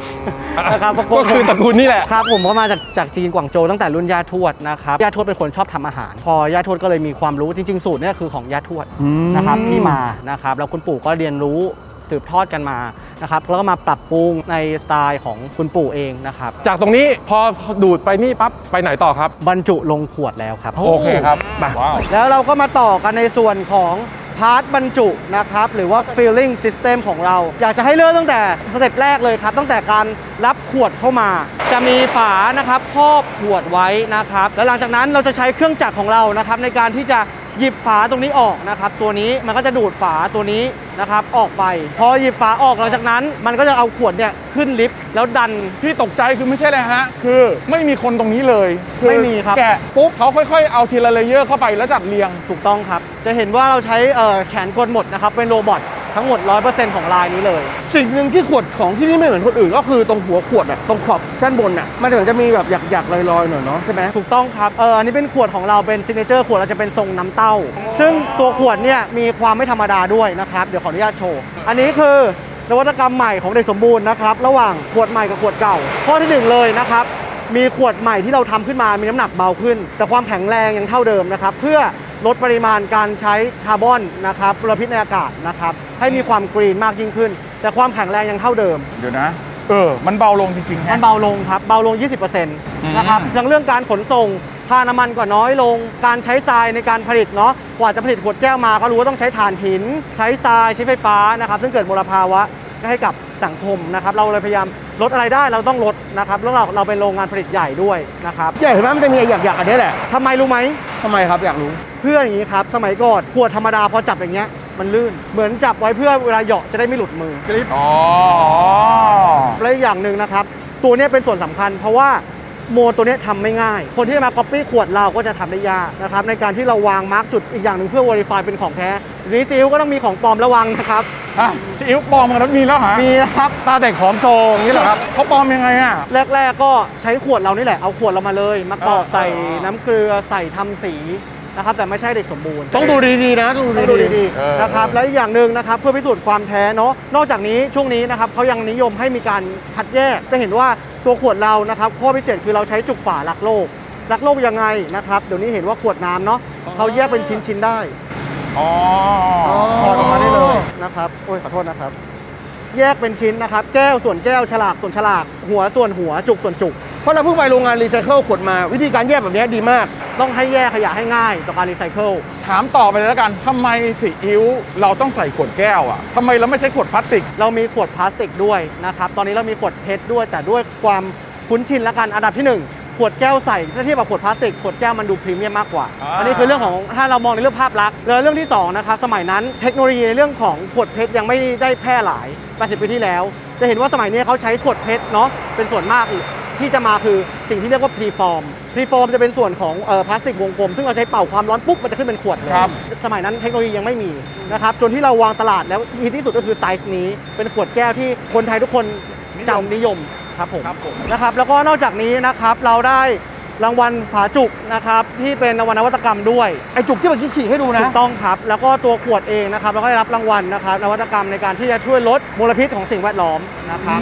[SPEAKER 1] นะครับ
[SPEAKER 5] ก็คือตระกูลนี่แหละ
[SPEAKER 1] ครับผมก็มาจากจีนกวางโจวตั้งแต่รุ่นย่าทวดนะครับย่าทวดเป็นคนชอบทำอาหาร พอย่าทวดก็เลยมีความรู้จริงๆสูตรเนี่ยคือของย่าทวดนะครับที่มานะครับแล้วคุณปู่ก็เรียนรู้สืบทอดกันมานะครับแล้วก็มาปรับปรุงในสไตล์ของคุณปู่เองนะครับ
[SPEAKER 5] จากตรงนี้พอดูดไปนี่ปั๊บไปไหนต่อครับ
[SPEAKER 1] บรรจุลงขวดแล้วครับ
[SPEAKER 4] โอเคครับ
[SPEAKER 5] ว้าว
[SPEAKER 1] แล้วเราก็มาต่อกันในส่วนของพาร์ทบรรจุนะครับหรือว่า filling system ของเรา อยากจะให้เริ่มตั้งแต่สเต็ปแรกเลยครับตั้งแต่การรับขวดเข้ามา จะมีฝานะครับครอบขวดไว้นะครับแล้วหลังจากนั้นเราจะใช้เครื่องจักรของเรานะครับในการที่จะหยิบฝาตรงนี้ออกนะครับตัวนี้มันก็จะดูดฝาตัวนี้นะครับออกไป พอหยิบฝาออกหลังจากนั้นมันก็จะเอาขวดเนี่ยขึ้นลิฟต์แล้วดัน
[SPEAKER 4] ที่ตกใจคือไม่ใช่เลยฮะ คือไม่มีคนตรงนี้เลยอ
[SPEAKER 1] ไม่มีครับ
[SPEAKER 4] แกะปุ๊บเขาค่อยๆ เอาทีละเลเยอร์เข้าไปแล้วจัดเรียง
[SPEAKER 1] ถูกต้องครับจะเห็นว่าเราใช้แขนกลหมดนะครับเป็นโรบอททั้งหมด 100% ของลายนี้เลย
[SPEAKER 3] สิ่งหนึ่งที่ขวดของที่นี่ไม่เหมือนคนอื่นก็คือตรงหัวขวดอะตรงขอบด้านบนอะมันถึงจะมีแบบหยักๆลอยๆหน่อยเนาะใช่ไหม
[SPEAKER 1] ถูกต้องครับอันนี้เป็นขวดของเราเป็นซิกเนเจอร์ขวดเราจะเป็นทรงน้ำเต้า ซึ่งตัวขวดเนี่ยมีความไม่ธรรมดาด้วยนะครับ เดี๋ยวขออนุญาตโชว์ อันนี้คือ นวัตกรรมใหม่ของเด็กสมบูรณ์นะครับระหว่างขวดใหม่กับขวดเก่าข้อที่หนึ่งเลยนะครับมีขวดใหม่ที่เราทำขึ้นมามีน้ำหนักเบาขึ้น แต่ความแข็งแรงยังเท่าเดิมนะครับเพื่อลดปริมาณการใช้คาร์บอนนะครับมลพิษในอากาศนะครับให้มีความกรีนมากยิ่งขึ้น แต่ความแข็งแรงยังเท่าเดิม
[SPEAKER 4] เดี๋ยวนะมันเบาลงจริงๆ
[SPEAKER 1] มัน
[SPEAKER 4] ฮะ
[SPEAKER 1] เบาลงครับเบาลง 20%นะครับทั้งเรื่องการขนส่งค่าน้ำมันก็น้อยลงการใช้ทรายในการผลิตเนาะกว่าจะผลิตขวดแก้วมาก็รู้ว่าต้องใช้ถ่านหินใช้ทรายใช้ไฟฟ้านะครับซึ่งเกิดมลภาวะให้กับสังคมนะครับเราเลยพยายามลดอะไรได้เราต้องลดนะครับแล้วเราเป็นโรงงานผลิตใหญ่ด้วยนะครับ
[SPEAKER 3] ใหญ่เห็นไหมมันจะมีอยากอันนี้แหละ
[SPEAKER 1] ทำไมรู้ไหม
[SPEAKER 3] ทำไมครับอยากรู้
[SPEAKER 1] เพื่ออย่างนี้ครับสมัยก่อนขวดธรรมดาพอจับอย่างเงี้ยมันลื่นเหมือนจับไว้เพื่อเวลาเหยาะจะได้ไม่หลุดมือ
[SPEAKER 4] อ๋อ
[SPEAKER 1] และอีกอย่างหนึ่งนะครับตัวนี้เป็นส่วนสำคัญเพราะว่าโมตัวนี้ทำไม่ง่าย คนที่จะมาก๊อปปี้ขวดเราก็จะทำได้ยากนะครับในการที่เราวางมาร์กจุดอีกอย่างหนึ่งเพื่อ verify เป็นของแท้รีซิลก็ต้องมีของปลอมระวังนะครับ
[SPEAKER 4] ซีอิ๊วปลอมกันแล้วมีแล้วฮะ
[SPEAKER 1] มีนะครับ
[SPEAKER 3] ตาเด็กหอมโซงนี่เหรอครับ
[SPEAKER 4] เขาปลอมยังไงอ่ะ
[SPEAKER 1] แรกๆก็ใช้ขวดเรานี่แหละเอาขวดเรามาเลยมากรอกใส่น้ำเกลือใส่ทำสีนะครับแต่ไม่ใช่เด็กสมบูรณ์
[SPEAKER 3] ต้องดูดีๆนะต้อง
[SPEAKER 1] ต้อง
[SPEAKER 3] ดู
[SPEAKER 1] ดู
[SPEAKER 3] ดี
[SPEAKER 1] ดีๆนะครับและอีกอย่างหนึ่งนะครับเพื่อพิสูจน์ความแท้เนาะนอกจากนี้ช่วงนี้นะครับเขายังนิยมให้มีการคัดแยกจะเห็นว่าตัวขวดเรานะครับข้อพิเศษคือเราใช้จุกฝารักโลกยังไงนะครับเดี๋ยวนี้เห็นว่าขวดน้ำเนาะเขาแยกเป็นชิ้นๆได้
[SPEAKER 4] อ๋อ
[SPEAKER 1] ถอดออกมาได้เลยนะครับโอ้ยขอโทษนะครับแยกเป็นชิ้นนะครับแก้วส่วนแก้วฉลากส่วนฉลากหัวส่วนหัวจุกส่วนจุก
[SPEAKER 3] เพราะเราเพิ่งไปโรงงานรีไซเคิลขวดมาวิธีการแยกแบบนี้ดีมาก
[SPEAKER 1] ต้องให้แยกขยะให้ง่ายต่อการรีไซเคิล
[SPEAKER 4] ถามต่อไปเลยแล้วกันทำไมซีอิ๊วเราต้องใส่ขวดแก้วอ่ะทำไมเราไม่ใช้ขวดพลาสติก
[SPEAKER 1] เรามีขวดพลาสติกด้วยนะครับ ตอนนี้เรามีขวดเพชรด้วย แต่ด้วยความคุ้นชินและกันอันดับที่ 1 ขวดแก้วใส่ถ้าเทียบกับขวดพลาสติก ขวดแก้วมันดูพรีเมียมมากกว่า อันนี้คือเรื่องของถ้าเรามองในเรื่องภาพลักษณ์แล้วเรื่องที่2นะครับ สมัยนั้นเทคโนโลยีในเรื่องของขวดเพชรยังไม่ได้แพร่หลาย 80 ปีที่แล้ว จะเห็นว่าสมัยนี้เขาใช้ขวดเพชรเนาะ เป็นส่วนมากที่จะมาคือสิ่งที่เรียกว่าพรีฟอร์มจะเป็นส่วนของพลาสติกวงกลมซึ่งเราใช้เป่าความร้อนปุ๊บมันจะขึ้นเป็นขวดเลย
[SPEAKER 4] ครับ
[SPEAKER 1] สมัยนั้นเทคโนโลยียังไม่มีนะครับจนที่เราวางตลาดแล้วฮิตที่สุดก็คือไซส์นี้เป็นขวดแก้วที่คนไทยทุกคนจำนิยมครับผมนะครับแล้วก็นอกจากนี้นะครับเราได้รางวัลฝาจุกนะครับที่เป็นรางวัลนวัตกรรมด้วย
[SPEAKER 3] ไอจุกที่เมื่อกี้ฉีกให้ดูนะ
[SPEAKER 1] ถูกต้องครับแล้วก็ตัวขวดเองนะครับเราก็ได้รับรางวัลนะครับนวัตกรรมในการที่จะช่วยลดมลพิษของสิ่งแวดล้อมนะครับ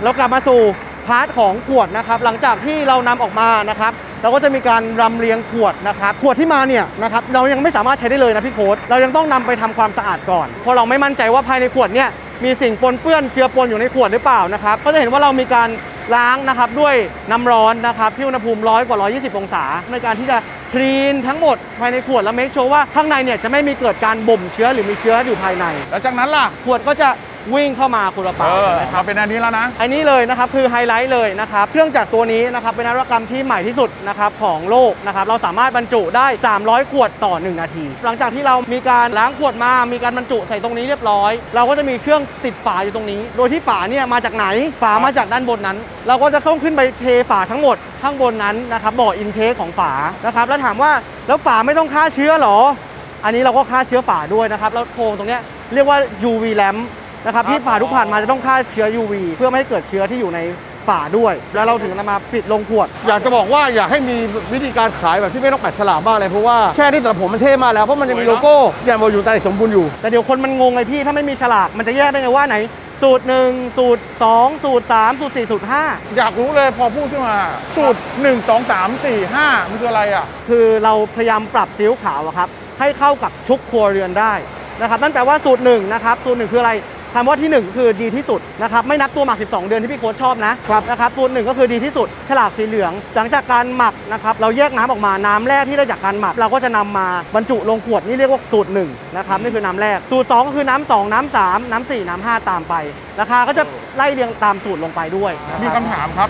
[SPEAKER 1] แล้วกลับมาสู่พาร์ทของขวดนะครับหลังจากที่เรานำออกมานะครับเราก็จะมีการรำเรียงขวดนะครับขวดที่มาเนี่ยนะครับเรายังไม่สามารถใช้ได้เลยนะพี่โค้ดเรายังต้องนำไปทำความสะอาดก่อนเพราะเราไม่มั่นใจว่าภายในขวดเนี่ยมีสิ่งปนเปื้อนเจือปนอยู่ในขวดหรือเปล่านะครับก็จะเห็นว่าเรามีการล้างนะครับด้วยน้ำร้อนนะครับที่อุณหภูมิ100 กว่า 120 องศาในการที่จะคลีนทั้งหมดภายในขวดแล้วเมคชัวร์ว่าข้างในเนี่ยจะไม่มีเกิดการบ่มเชื้อหรือมีเชื้ออยู่ภายใน
[SPEAKER 4] แล้วจากนั้นล่ะ
[SPEAKER 1] ขวดก็จะวิ่งเข้ามาคุณละเปล่านะครั
[SPEAKER 4] มา
[SPEAKER 1] บ
[SPEAKER 4] เป็นอันนี้แล้วนะ
[SPEAKER 1] อันนี้เลยนะครับคือไฮไลท์เลยนะครับเครื่องจักรตัวนี้นะครับเป็นนวัตกรรมที่ใหม่ที่สุดนะครับของโลกนะครับเราสามารถบรรจุได้300 ขวดต่อ1นาทีหลังจากที่เรามีการล้างขวดมามีการบรรจุใส่ตรงนี้เรียบร้อยเราก็จะมีเครื่องติดฝาอยู่ตรงนี้ โดยที่ฝาเนี่ยมาจากไหนฝามาจากด้านบนนั้น เราก็จะต้องขึ้นไปเทฝาทั้งหมดข้างบนนั้นนะครับบ่ออินเทคของฝานะครับแล้วถามว่าแล้วฝาไม่ต้องฆ่าเชื้อหรออันนี้เราก็ฆ่าเชื้อฝาด้วยนะครับแล้วโครงตรงเนี้ยเรียกว่า UV lampนะครับที่ฝาทุกผ่านมาจะต้องฆ่าเชื้อ UV เพื่อไม่ให้เกิดเชื้อที่อยู่ในฝาด้วย แล้วเราถึงนำมาปิดลงขวด
[SPEAKER 3] อยากจะบอกว่าอยากให้มีวิธีการขายแบบที่ไม่ต้องแปะฉลากบ้างเลยเพราะว่าแค่ที่สำหรับผมมันเท่มากแล้วเพราะมันจะมีโลโก้ยันวออยู่ตาเด็กสมบูรณ์อยู่
[SPEAKER 1] แต่เดี๋ยวคนมันงงไงพี่ถ้าไม่มีฉลากมันจะแยกได้ไงว่าไหนสูตร1สูตร2สูตร3สูตร4สูตร5
[SPEAKER 4] อยากรู้เลยพอพูดขึ้นมาสูตร1 2 3 4 5มันคืออะไรอ่ะ
[SPEAKER 1] คือเราพยายามปรับซีอิ๊วขาวอะครับให้เข้ากับทุกครัวเรือนได้นะครับนั่นแปลว่าสูตร1นะครับสูตร1คืออะไรคำว่าที่ 1 คือดีที่สุดนะครับไม่นับตัวหมัก 12 เดือนที่พี่โค้ชชอบนะครับสูตร1ก็คือดีที่สุดฉลากสีเหลืองหลังจากการหมักนะครับเราแยกน้ำออกมาน้ำแรกที่ได้จากการหมักเราก็จะนำมาบรรจุลงขวดนี่เรียกว่าสูตร1นะครับนี่คือน้ำแรกสูตร2ก็คือน้ำ2น้ำ3น้ำ4น้ำ5ตามไปราคาก็จะไล่เรียงตามสูตรลงไปด้วยนะ
[SPEAKER 4] มี
[SPEAKER 1] รับ
[SPEAKER 4] คำถามครั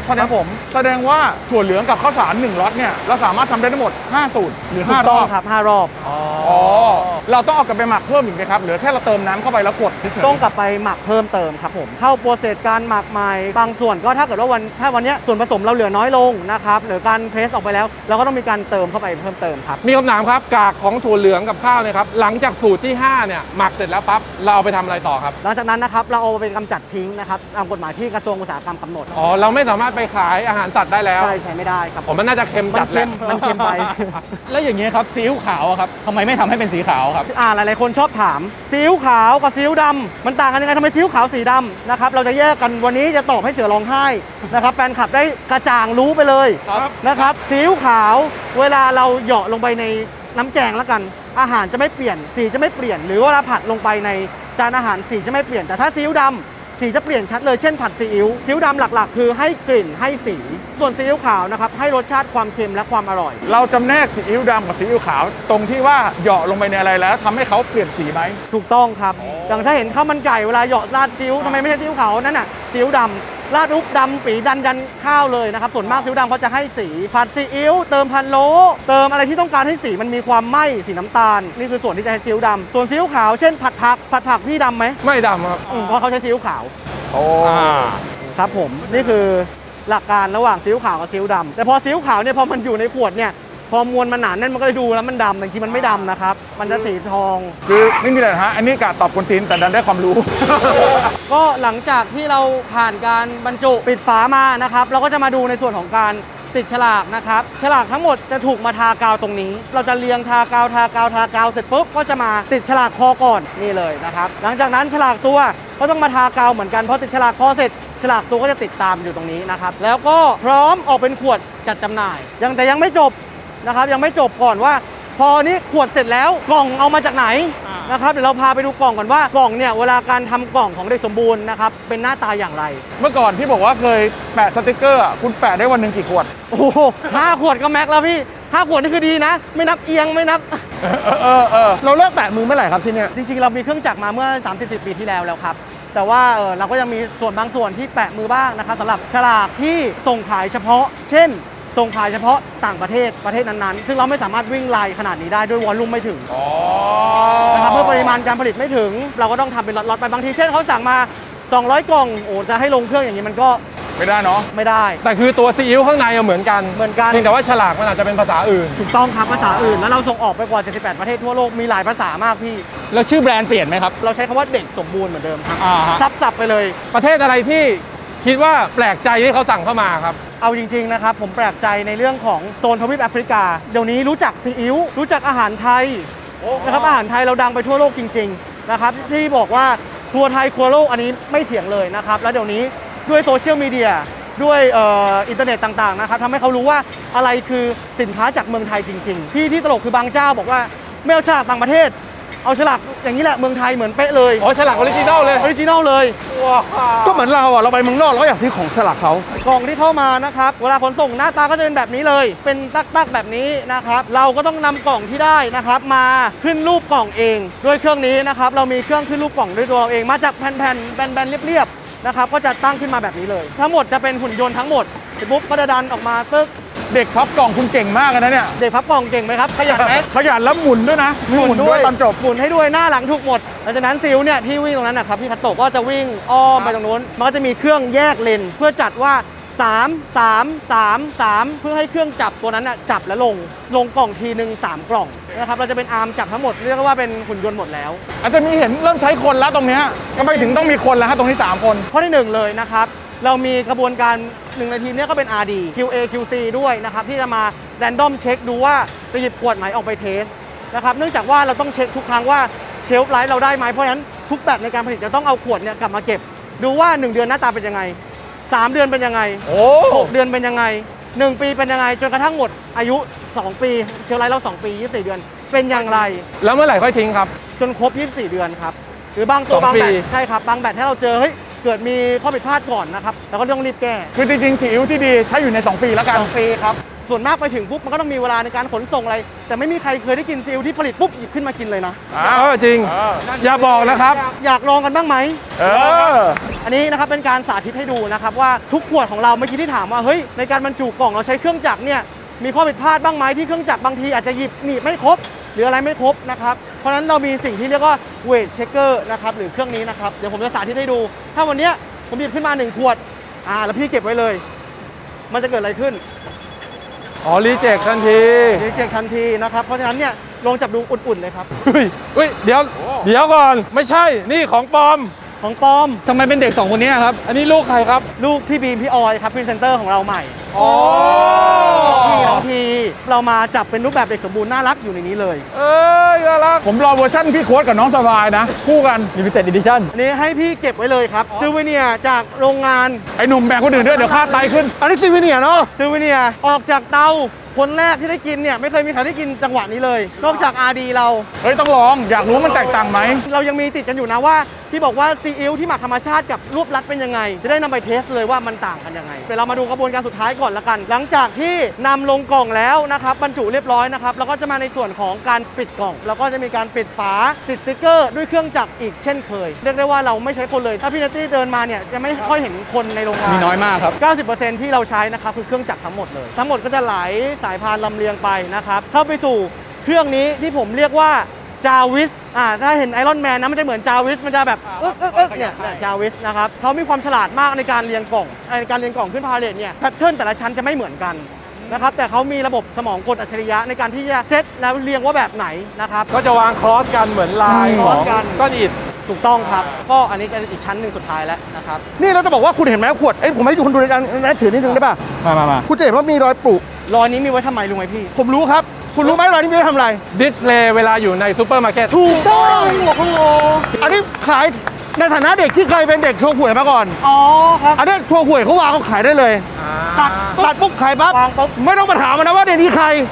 [SPEAKER 4] บแสดงว่าถั่วเหลืองกับข้าวสาร1ล็อตเนี่ยเราสามารถทำได้ทั้งหมด5สูตรหรือ
[SPEAKER 1] ถูก
[SPEAKER 4] 5 ร
[SPEAKER 1] ต้อ
[SPEAKER 4] อง บ
[SPEAKER 1] ครับ5 รอบ
[SPEAKER 4] อ๋อเราต้องเอากลับไปหมักเพิ่มอีกไหมครับหรือแค่เราเติมน้ำเข้าไปแล้วกดเฉยๆ
[SPEAKER 1] ต้องกลับไปหมักเพิ่มเติมครับผมเข้าโปรเซสการหมักใหม่บางส่วนก็ถ้าเกิดว่าถ้าวันเนี้ยส่วนผสมเราเหลือน้อยลงนะครับหรือการเพรสออกไปแล้วเราก็ต้องมีการเติมเข้าไปเพิ่มเติมครับ
[SPEAKER 5] มีคำถามครับกากของถั่วเหลืองกับข้าวเนี่ยครับหลังจากสูตรที่5เนี่ยหมักเสร็จแล้วปั๊บเราเอาไปทำอะไรต่อครับ
[SPEAKER 1] หลังจากนั้นนะครับเราเอาไปกำจัดทิ้งนะครับตามกฎหมายที่กระทรวงอุตสาหกรรมกำหนด
[SPEAKER 5] อ๋อเราไม่สามารถไปขายอาหารสัตว์ได้แล้ว
[SPEAKER 1] ใช้ไม่ได้ครับ
[SPEAKER 5] ผมมันน่าจะเค็ม
[SPEAKER 1] มั
[SPEAKER 5] จั
[SPEAKER 1] น
[SPEAKER 5] ดแห
[SPEAKER 1] เค็
[SPEAKER 5] ละ
[SPEAKER 1] มมันเค็มไป
[SPEAKER 2] แล้วอย่างนี้ยครับซีอิ๊วขาวอะครับทำไมไม่ทำให้เป็นสีขาวครับ ครับ
[SPEAKER 1] หลายๆคนชอบถามซีอิ๊วขาวกับซีอิ๊วดำมันต่างกันยังไงทำไมซีอิ๊วขาวสีดำนะครับเราจะแยกกันวันนี้จะตอบให้เสือร้องไห้นะครับแฟนคลับได้กระจ่างรู้ไปเลยนะครับซีอิ๊วขาวเวลาเราเหยาะลงไปในน้ำแกงแล้วกันอาหารจะไม่เปลี่ยนสีจะไม่เปลี่ยนหรือว่าเราผัดลงไปในจานอาหารสีจะไม่เปลี่ยนแต่ถ้าซีอิ๊วดำสีจะเปลี่ยนชัดเลยเช่นผัดซีอิ๊วซีอิ๊วดำหลักๆ คือให้กลิ่นให้สีส่วนซีอิ๊วขาวนะครับให้รสชาติความเค็มและความอร่อย
[SPEAKER 4] เราจำแนกซีอิ๊วดำกับซีอิ๊วขาวตรงที่ว่าเหยาะลงไปในอะไรแล้วทำให้เขาเปลี่ยนสีไหม
[SPEAKER 1] ถูกต้องครับอย่างถ้าเห็นข้าวมันไก่เวลาเหยาะราดซีอิ๊วทำไมไม่ใช่ซีอิ๊วขาวนั่นน่ะซีอิ๊วดำราดอุ๊บดำปีดันข้าวเลยนะครับส่วนมากซีอิ๊วดำเขาจะให้สีผัดซีอิ๊วเติมพันโลเติมอะไรที่ต้องการให้สีมันมีความไหม้สีน้ำตาลนี่คือส่วนที่จะให้ซีอิ๊วดำส่วนซีอิ๊วขาวเช่นผัดผักพี่ดำไหม
[SPEAKER 5] ไม่ดำครับ
[SPEAKER 1] เพราะเขาใช้ซีอิ๊วขาว
[SPEAKER 4] โอ้
[SPEAKER 1] ครับผมนี่คือหลักการระหว่างซีอิ๊วขาวกับซีอิ๊วดำแต่พอซีอิ๊วขาวเนี่ยพอมันอยู่ในขวดเนี่ยพอมวลมันหนาแน่นมันก็เลยดูแล้วมันดำแต่จริงๆมันไม่ดำนะครับมันจะสีทอง
[SPEAKER 4] คือไม่มีอะไรนะฮะอันนี้กะตอบคนตีนแต่ดันได้ความรู้
[SPEAKER 1] ก็หลังจากที่เราผ่านการบรรจุปิดฝามานะครับเราก็จะมาดูในส่วนของการติดฉลากนะครับฉลากทั้งหมดจะถูกมาทากาวตรงนี้ เราจะเรียงทากาวเสร็จปุ๊บก็จะมาติดฉลากคอก่อนนี่เลยนะครับหลังจากนั้นฉลากตัวก็ต้องมาทากาวเหมือนกันเพราะติดฉลากคอเสร็จฉลากตัวก็จะติดตามอยู่ตรงนี้นะครับแล้วก็พร้อมออกเป็นขวดจัดจำหน่ายแต่ยังไม่จบนะครับยังไม่จบก่อนว่าพอนี้ขวดเสร็จแล้วกล่องเอามาจากไหนนะครับเดี๋ยวเราพาไปดูกล่องก่อนว่ากล่องเนี่ยเวลาการทำกล่องของเด็กสมบูรณ์นะครับเป็นหน้าตาอย่างไร
[SPEAKER 4] เมื่อก่อนที่บอกว่าเคยแปะสติกเกอร์อะคุณแปะได้วันหนึ่งกี่ขวด
[SPEAKER 1] โอ้โห5 ขวดก็แม็กแล้วพี่5 ขวดนี่คือดีนะ ไม่นับเอียงไม่นับ
[SPEAKER 3] เราเลิกแปะมือเมื่อไหร่ครับที่เนี่ย
[SPEAKER 1] จริงๆ เรามีเครื่องจักรมาเมื่อ 30 ปีที่แล้วครับ แต่ว่าเราก็ยังมีส่วนบางส่วนที่แปะมือบ้างนะครับสำหรับฉลากที่ส่งขายเฉพาะ เช่น ส่งขายเฉพาะต่างประเทศนั้นๆ ซึ่งเราไม่สามารถวิ่งไลน์ขนาดนี้ได้ด้วยวอลลุ่มไม่ถึงนะครับเมื่อปริมาณการผลิตไม่ถึง เราก็ต้องทำเป็นล็อตๆไปบางทีเช่นเขาสั่งมา200 กล่องโอ้จะให้ลงเครื่องอย่างนี้มันก็
[SPEAKER 4] ไม่ได้เนาะ
[SPEAKER 1] ไม่ได้
[SPEAKER 5] แต่คือตัวซีอิ๊วข้างในเหมือนกัน
[SPEAKER 1] เหมือนกัน
[SPEAKER 5] เพียงแต่ว่าฉลากมันอาจจะเป็นภาษาอื่น
[SPEAKER 1] ถูกต้องครับภาษาอื่นแล้วเราส่งออกไปกว่า78ประเทศทั่วโลกมีหลายภาษามากพี่
[SPEAKER 2] แล้วชื่อแบรนด์เปลี่ยนไหมครับ
[SPEAKER 1] เราใช้คำว่าเด็กสมบูรณ์เหมือนเดิมครับ
[SPEAKER 2] ฮะ
[SPEAKER 1] ซับไปเลย
[SPEAKER 5] ประเทศอะไรที่คิดว่าแปลกใจที่เขาสั่งเข้ามาครับ
[SPEAKER 1] เอาจริงๆนะครับผมแปลกใจในเรื่องของโซนทวีปแอฟริกาเดี๋ยวนี้รู้จักซีอิ๊วรู้จักอาหารไทยนะครับอาหารไทยเราดังไปทั่วโลกจริงๆนะครับที่บอกว่าครัวไทยครัวโลกอันนี้ไม่เถียงเลยนะครับแล้วเดี๋ยวนี้ด้วยโซเชียลมีเดียด้วยอินเทอร์เน็ตต่างๆนะครับทำให้เขารู้ว่าอะไรคือสินค้าจากเมืองไทยจริงๆที่ตลกคือบางเจ้าบอกว่าไม่เอาฉลากต่างประเทศเอาฉลากอย่างนี้แหละเมืองไทยเหมือนเป๊ะเลย
[SPEAKER 5] อ๋อ ฉลากออริจินัลเลย
[SPEAKER 1] ออริจินัลเลย
[SPEAKER 3] ก็เหมือนเราไปเมืองนอกเราก็อยากซื้อของฉลากเขา
[SPEAKER 1] กล่องที่เข้ามานะครับเวลาขนส่งหน้าตาก็จะเป็นแบบนี้เลย เป็นตักๆแบบนี้นะครับเราก็ต้องนำกล่องที่ได้นะครับมาขึ้นรูปกล่องเองด้วยเครื่องนี้นะครับเรามีเครื่องขึ้นรูปกล่องด้วยตัวเราเองมาจากแผ่นๆแบนๆเรียบๆนะครับก็จะตั้งขึ้นมาแบบนี้เลยทั้งหมดจะเป็นหุ่นยนต์ทั้งหมดเสร็จปุ๊บก็จะดันออกมาตึ๊ก
[SPEAKER 4] เด็กพับกล่องคุณเก่งมากเลยนะเนี่ย
[SPEAKER 1] เด็กพับกล่องเก่งไหมครับขยันไหม
[SPEAKER 4] ขยันแล้วหมุนด้วยนะมีหมุนด้วยตอนจบ
[SPEAKER 1] หมุนให้ด้วยหน้าหลังถูกหมดหลังจากนั้นซิลเนี่ยที่วิ่งตรงนั้นนะครับพี่คัตโตะก็จะวิ่งอ้อมไปตรงนู้นมันก็จะมีเครื่องแยกเลนเพื่อจัดว่า3 เพื่อให้เครื่องจับตัวนั้นน่ะจับแล้วลงกล่องทีนึง3 กล่องนะครับเราจะเป็นอาร์มจับทั้งหมดเรียกว่าเป็นหุ่นยนต์หมดแล้ว
[SPEAKER 4] อาจจะมีเห็นเริ่มใช้คนแล้วตรงเนี้ยก็ไม่ถึงต้องมีคนแล้วฮะตรงนี้3 คน
[SPEAKER 1] ข้อที่1เลยนะครับเรามีกระบวนการ1 นาทีนี้ก็เป็น RD QA QC ด้วยนะครับที่จะมาแรนดอมเช็คดูว่าจะหยิบขวดไหนออกไปเทสนะครับเนื่องจากว่าเราต้องเช็คทุกครั้งว่าเชลฟ์ไลฟ์เราได้ไหมเพราะฉะนั้นทุกแบตในการผลิตจะต้องเอาขวดเนี่ยกลับมาเก็บดูว่า1 เดือนหน้าตาเป็นยังไง3 เดือนเป็นยังไง6 เดือนเป็นยังไง1 ปีเป็นยังไงจนกระทั่งหมดอายุ2 ปีเชลฟ์ไลฟ์เรา2 ปี24 เดือนเป็นอย่างไร
[SPEAKER 5] แล้วเมื่อไหร่ค่อยทิ้งครับ
[SPEAKER 1] จนครบ24 เดือนครับหรือบางตัว
[SPEAKER 5] 2
[SPEAKER 1] บางแบต
[SPEAKER 5] ปี
[SPEAKER 1] ใช่ครับบางแบตให้เราเจอเฮ้ยเกิดมีข้อผิดพลาดก่อนนะครับแล้วก็ต้องรีบแก้
[SPEAKER 4] คือจริงๆซีอิ๊วที่ดีใช้อยู่ใน2 ปีแล้วกัน
[SPEAKER 1] 2 ปีครับส่วนมากไปถึงปุ๊บมันก็ต้องมีเวลาในการขนส่งอะไรแต่ไม่มีใครเคยได้กินซีอิ๊วที่ผลิตปุ๊บหยิบขึ้นมากินเลยนะ
[SPEAKER 5] จริง อย่าบอกนะครับ
[SPEAKER 1] อยากลองกันบ้างไหม
[SPEAKER 4] เออ
[SPEAKER 1] อันนี้นะครับเป็นการสาธิตให้ดูนะครับว่าทุกขวดของเราเมื่อกี้ที่ถามว่าเฮ้ยในการบรรจุกล่องเราใช้เครื่องจักรเนี่ยมีข้อผิดพลาดบ้างไหมที่เครื่องจักรบางทีอาจจะหยิบหนีบไม่ครบหรืออะไรไม่ครบนะครับเพราะฉะนั้นเรามีสิ่งที่เรียกว่า weight checker นะครับหรือเครื่องนี้นะครับเดี๋ยวผมจะสาธิตให้ดู ถ้าวันเนี้ยผมหยิบขึ้นมา1 ขวดแล้วพี่เก็บไว้เลย มันจะเกิดอะไรขึ้น
[SPEAKER 5] อ๋อ รีเจ็คทันที
[SPEAKER 1] รีเจ็คทันทีนะครับเพราะฉะนั้นเนี่ยลองจับดูอุ่นๆเลยครับ
[SPEAKER 5] เฮ้ย เดี๋ยวก่อน ไม่ใช่ นี่ของปลอม
[SPEAKER 1] ของปลอม
[SPEAKER 2] ทำไมเป็นเด็ก2 คนนี้ครับ
[SPEAKER 5] อันนี้ลูกใครครับ
[SPEAKER 1] ลูกพี่บีมพี่ออยครับพรีเซนเตอร์ของเราใหม่
[SPEAKER 5] อ๋อ
[SPEAKER 1] น้องทีเรามาจับเป็นรูปแบบเด็กสมบูรณ์น่ารักอยู่ในนี้เลย
[SPEAKER 4] เอ้ยน่ารักผมรอเวอร์ชันพี่โค้ดกับน้องสบายนะคู่กัน
[SPEAKER 2] Limited Edition
[SPEAKER 1] อันนี้ให้พี่เก็บไว้เลยครับซูเวเนียร์จากโรงงาน
[SPEAKER 4] ไอ้หนุ่มแบ่งคนอื่นด้วยเดี๋ยวค่าไตขึ้น
[SPEAKER 3] อันนี้ซีวิเนียเนาะ
[SPEAKER 1] ซูเวเนียร์ออกจากเตาคนแรกที่ได้กินเนี่ยไม่เคยมีใครได้กินจังหวะนี้เลย นอกจากอาดีเรา
[SPEAKER 4] เฮ้ยต้องลองอยากรู้มันแตกต่างไหม
[SPEAKER 1] เรายังมีติดกันอยู่นะว่าที่บอกว่าซีอิ๊วที่หมักธรรมชาติกับรวบรัดเป็นยังไง จะได้นำไปเทสเลยว่ามันต่างกันยังไงเดี๋ยวเรามาดูกระบวนการสุดท้ายก่อนละกัน หลังจากที่นำลงกล่องแล้วนะครับบรรจุเรียบร้อยนะครับแล้วก็จะมาในส่วนของการปิดกล่อง แล้วก็จะมีการปิดฝาติดสติ๊กเกอร์ด้วยเครื่องจักรอีกเช่นเคยเรียกได้ว่าเราไม่ใช้คนเลยถ้าพี่นัตตี้เดินมาเนี่ยจะไม่ค่อยเห็นคนในโรงงาน
[SPEAKER 2] มีน้อยมากครับ
[SPEAKER 1] 90% ที่เราใช้นะครับคือเครื่องจักรทั้งหมดเลยทั้งหมดก็จะไหลสายพานลำเลียงไปนะครับเข้าไปสู่เครื่องนี้ที่ผมเรียกว่าจาวิสถ้าเห็นไอรอนแมนนะมันจะเหมือนจาวิสมันจะแบบเนี่ยจาวิสนะครับเขามีความฉลาดมากในการเรียงกล่องในการเรียงกล่องขึ้นพาเลทเนี่ยแพทเทิร์นแต่ละชั้นจะไม่เหมือนกันนะครับแต่เขามีระบบสมองกลอัจฉริยะในการที่จะเซตแล้วเรียงว่าแบบไหนนะครับ
[SPEAKER 5] ก็จะวางครอสกันเหมือนลาย
[SPEAKER 1] ค
[SPEAKER 5] ข
[SPEAKER 1] รอ
[SPEAKER 5] อ
[SPEAKER 1] ส
[SPEAKER 5] ง
[SPEAKER 1] กัน
[SPEAKER 5] ก้อนอิฐ
[SPEAKER 1] ถูกต้องครับก็อันนี้เป็นอีกชั้นหนึ่งสุดท้ายแล้วนะครับ
[SPEAKER 3] นี่เราจะบอกว่าคุณเห็นไหมขวดผมให้ดูคุณดูในการถือนิดนึงได้ป่ะ
[SPEAKER 2] มา
[SPEAKER 3] คุณจะเห็นว่ามีรอยปรุ
[SPEAKER 1] รอยนี้มีไว้ทำไมรู้ไหมพี่
[SPEAKER 3] ผมรู้ครับ คุณรู้ไหมรอยนี้มีไว้ทำอะไร
[SPEAKER 5] ดิสเพลย์เวลาอยู่ในซูเปอร์มาร์เก็ต
[SPEAKER 1] ถูกต้องโอ้โห
[SPEAKER 3] อันนี้ขายในฐานะเด็กที่เคยเป็นเด็กโชว์หวยมาก่อน
[SPEAKER 1] อ๋อครับ
[SPEAKER 3] อันนี้โชว์หวยเขาวางเขาขายได้เลย ตัดปุ๊บขายปั๊บ
[SPEAKER 1] วางปุ๊บ
[SPEAKER 3] ไม่ต้องมาถามมันนะว่าเด็กนี้ใคร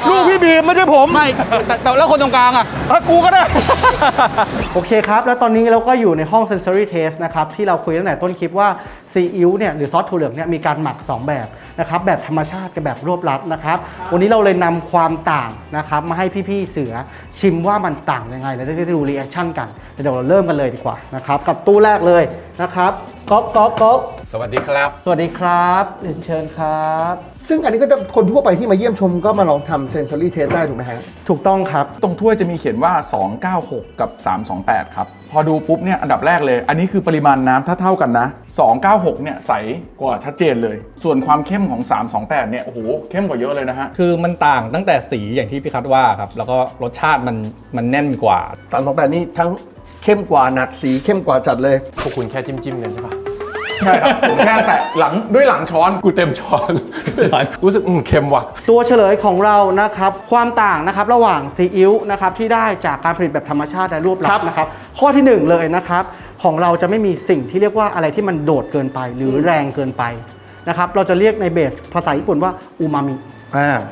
[SPEAKER 3] ลูกพี่บีมไม่ใช่ผม
[SPEAKER 2] ไม่แต่แล้วคนตรงกลางอ่ะ
[SPEAKER 3] กูก็ได้
[SPEAKER 1] โอเคครับ แล้วตอนนี้เราก็อยู่ในห้อง sensory test นะครับ ที่เราคุยตั้งแต่ต้นคลิปว่าซีอิ๊วเนี่ยหรือซอสถั่วเหลืองเนี่ยมีการหมัก 2 แบบนะครับแบบธรรมชาติกับแบบรวบรัดนะครับ วันนี้เราเลยนำความต่างนะครับมาให้พี่ๆเสือชิมว่ามันต่างยังไงแล้วได้ดูรีแอคชั่นกันเดี๋ยวเราเริ่มกันเลยดีกว่านะครับกับตู้แรกเลยนะครับก๊อก
[SPEAKER 5] สวัสดีครับ
[SPEAKER 1] สวัสดีครับเรียนเชิญครับ
[SPEAKER 3] ซึ่งอันนี้ก็จะคนทั่วไปที่มาเยี่ยมชมก็มาลองทำ sensory test ได้ถูกไหมฮะ
[SPEAKER 1] ถูกต้องครับ
[SPEAKER 4] ตรงถ้วยจะมีเขียนว่า 296 กับ 328 ครับ พอดูปุ๊บเนี่ยอันดับแรกเลย อันนี้คือปริมาณน้ำถ้าเท่ากันนะ 296 เนี่ยใสกว่าชัดเจนเลย ส่วนความเข้มของ 328 เนี่ยโอ้โหเข้มกว่าเยอะเลยนะฮะ
[SPEAKER 2] คือมันต่างตั้งแต่สีอย่างที่พี่คัดว่าครับ แล้วก็รสชาติมันแน่นกว่า
[SPEAKER 3] 328นี่ทั้งเข้มกว่าหนักสีเข้มกว่าจัดเลย
[SPEAKER 5] พวกคุณแค่จิ้มกันใช่ปะ
[SPEAKER 4] ใช่ครับผมแค่แตะหลังด้วยหลังช้อน
[SPEAKER 5] กูเต็มช้อน รู้สึกเค็มว่ะ
[SPEAKER 1] ตัวเฉลยของเรานะครับความต่างนะครับระหว่างซีอิ๊วนะครับที่ได้จากการผลิตแบบธรรมชาติและรวบรัดนะครับข้อที่ 1 เลยนะครับของเราจะไม่มีสิ่งที่เรียกว่าอะไรที่มันโดดเกินไปหรือแรงเกินไปนะครับเราจะเรียกในเบสภาษาญี่ปุ่นว่าอูมามิ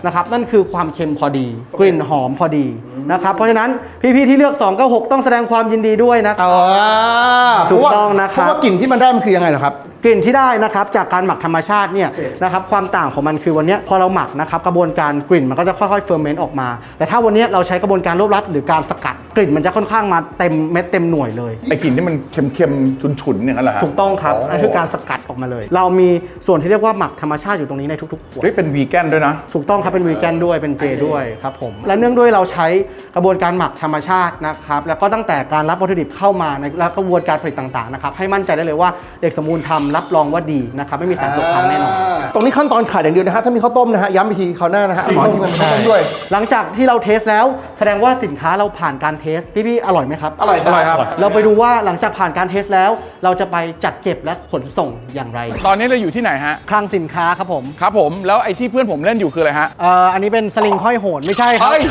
[SPEAKER 1] นะครับนั่นคือความเค็มพอดีกลิ่นหอมพอดีนะครับเพราะฉะนั้นพี่ๆที่เลือก 296 ต้องแสดงความยินดีด้วยนะครับ ถูกต้องนะครับ
[SPEAKER 3] เพราะว่ากลิ่นที่มันได้มันคือยังไงเหรอครับ
[SPEAKER 1] กลิ่นที่ได้นะครับจากการหมักธรรมชาติเนี่ยนะครับความต่างของมันคือวันนี้พอเราหมักนะครับกระบวนการกลิ่นมันก็จะค่อยๆเฟอร์เมนต์ออกมา แต่ถ้าวันนี้เราใช้กระบวนการรวบรัดหรือการสกัดกลิ่นมันจะค่อนข้างมาเต็มเม็ดเต็มหน่วยเลย
[SPEAKER 4] ไอ้กลิ่นที่มันเค็มๆฉุนๆอย่างนั้นแหละฮะ
[SPEAKER 1] ถูกต้องครับนั่นคือการสกัดออกมาเลย เรามีส่วนที่เรียกว่าหมักธรรมชาติอยู่ตรงนี้ในทุกๆขวด
[SPEAKER 4] เฮ้ยเป็นวีแกนด้วยนะ
[SPEAKER 1] ถูกต้องครับเป็นวีแกนด้วยเป็นเจด้วยครับผมและเนื่องด้วยเราใช้กระบวนการหมักธรรมชาตินะครับแล้วก็ตั้งแต่การรับวัตถุดิบเข้ามาในและกระบวนการผลิตต่างๆนะครับให้มั่นใจได้เลยว่าเด็กสมบูรณ์ทำรับรองว่าดีนะครับไม่มีสารตกค้างแน่นอน
[SPEAKER 3] ตรงนี้ขั้นตอนขายอย่างเดียวนะฮะ ถ้ามีข้าวต้มนะฮะ ย้ำอีกทีคราวหน้านะฮะหมอที่มันข้าวต้มด้วย
[SPEAKER 1] หลังจากที่เราเทสแล้วแสดงว่าสินค้าเราผ่านการเทสพี่ๆอร่อยไหมครับ
[SPEAKER 3] อร่อยครับ
[SPEAKER 1] เราไปดูว่าหลังจากผ่านการเทสแล้ว เราจะไปจัดเก็บและขนส่งอย่างไร
[SPEAKER 4] ตอนนี้เราอยู่ที่ไหนฮะ
[SPEAKER 1] คลังสินค้าครับผม
[SPEAKER 4] ครับผมแล้วไอ้ที่เพื่อนผมเล่นอยู่คืออะไรฮะ
[SPEAKER 1] อันนี้เป็นสลิงห้อยโหนไม่ใช่ครับ
[SPEAKER 4] เฮ้ย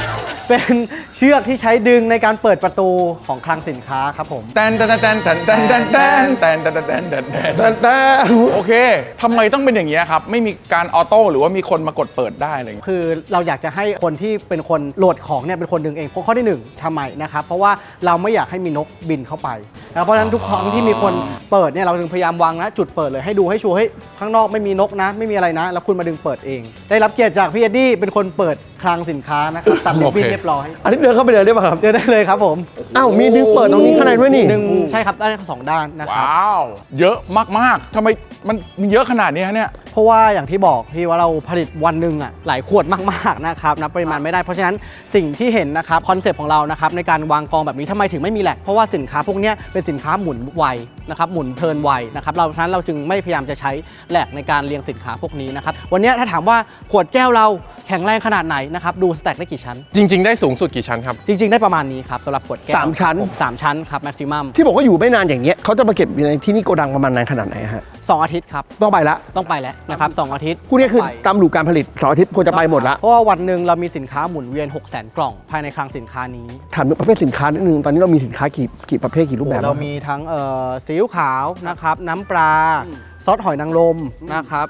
[SPEAKER 1] เป็นเชือกที่ใช้ดึงในการเปิดประตูของคลังสินค้าครับผม
[SPEAKER 4] แตนแตนแตนแตนแตนแตนแตนแตนแตนแตนแตนแตนแตน
[SPEAKER 3] แต่
[SPEAKER 4] โอเคทำไมต้องเป็นอย่างนี้ยครับ ไม่มีการออโต้หรือว่ามีคนมากดเปิดได้อะไรอย่างเงี้ย
[SPEAKER 1] คือเราอยากจะให้คนที่เป็นคนโหลดของเนี่ยเป็นคนดึงเองเพราะข้อที่1ทำไมนะครับเพราะว่าเราไม่อยากให้มีนกบินเข้าไปนะเพราะฉะนั้นทุกครั้งที่มีคนเปิดเนี่ยเราถึงพยายามวางนะจุดเปิดเลยให้ดูให้ชัวร์ให้ข้างนอกไม่มีนกนะไม่มีอะไรนะ แล้วคุณมาดึงเปิดเอง ได้รับเกียรติจากพี่เอ็ดดี้เป็นคนเปิดคลังสินค้านะครับตัดริบบิ้นเรียบร้อย
[SPEAKER 3] อันนี้เดินเข้าไปเลยได้ป่ะครับ
[SPEAKER 1] เดินได้เลยครับผม
[SPEAKER 3] อ้าวมีดึงเปิดตรงนี้ข้างในด้วยนี่
[SPEAKER 1] ดึงใช่ครับได้ทั้งสองด้านนะครับ
[SPEAKER 4] ว้าว เยอะมากๆทำไมมันเยอะขนาดนี้ฮะเนี่ย
[SPEAKER 1] เพราะว่าอย่างที่บอกพี่ว่าเราผลิตวันหนึ่งอ่ะหลายขวดมากๆนะครับนับปริมาณไม่ได้เพราะฉะนั้นสิ่งที่เห็นนะครับคอนเซปต์ของเรานะครับในการวางกองแบบนี้ทำไมถึงไม่มีแหลกเพราะว่าสินค้าพวกเนี้ยเป็นสินค้าหมุนไวนะครับหมุนเทิร์นไวนะครับเราฉะนั้นเราจึงไม่พยายามจะใช้แหลกในการเรียงสินค้าพวกนี้นะครับวันนี้ถ้าถามว่าขวดแก้วเราแข็งแรงขนาดไหน นะครับดูสแต็กได้กี่ชั้น
[SPEAKER 5] จริง ๆ ได้สูงสุดกี่ชั้นครับ
[SPEAKER 1] จริง ๆ ได้ประมาณนี้ครับสำหรับขวดแก้ว
[SPEAKER 3] 3 ชั้น
[SPEAKER 1] 3 ชั้นครับแม็กซิมัม
[SPEAKER 3] ที่บอกว่าอยู่ไม่นานอย่างเงี้ยเขาจะมาเก็บอยู่ในที่นี่โกดังประมาณนานขนาดไหนฮะ
[SPEAKER 1] 2 อาทิตย์ครับ
[SPEAKER 3] ต้องไปละ
[SPEAKER 1] ต้องไปแล้วนะครับ2 อาทิตย์
[SPEAKER 3] คู่นี้คือ
[SPEAKER 1] ไป
[SPEAKER 3] ตามฤดูการผลิต2 อาทิตย์ควรจะไปหมดละ
[SPEAKER 1] เพราะว่าวันหนึ่งเรามีสินค้าหมุนเวียน 600,000 กล่องภายในคลังสินค้านี้
[SPEAKER 3] ถามถึงประเภทสินค้านิดนึงตอนนี้เรามีสินค้ากี่ประเภทกี่รูปแบบ
[SPEAKER 1] เรามีทั้งซีอิ๊วขาวนะครับน้ำปลาซอสหอยนางรมนะครั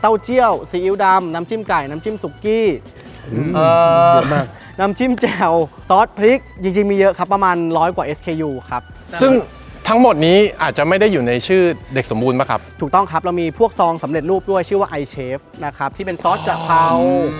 [SPEAKER 1] บเต้าเจี้ยวซีอิ๊วดำน้ำจิ้มไก่น้ำจิ้มสุกี้เอ่อ
[SPEAKER 3] เยอะมาก
[SPEAKER 1] น้ำจิ้มแจ่วซอสพริกจริงๆมีเยอะครับประมาณ100 กว่า SKU ครับ
[SPEAKER 5] ซึ่งทั้งหมดนี้อาจจะไม่ได้อยู่ในชื่อเด็กสมบูรณ์ป่ะครับ
[SPEAKER 1] ถูกต้องครับเรามีพวกซองสำเร็จรูปด้วยชื่อว่า iChef นะครับที่เป็นซอสกะเพรา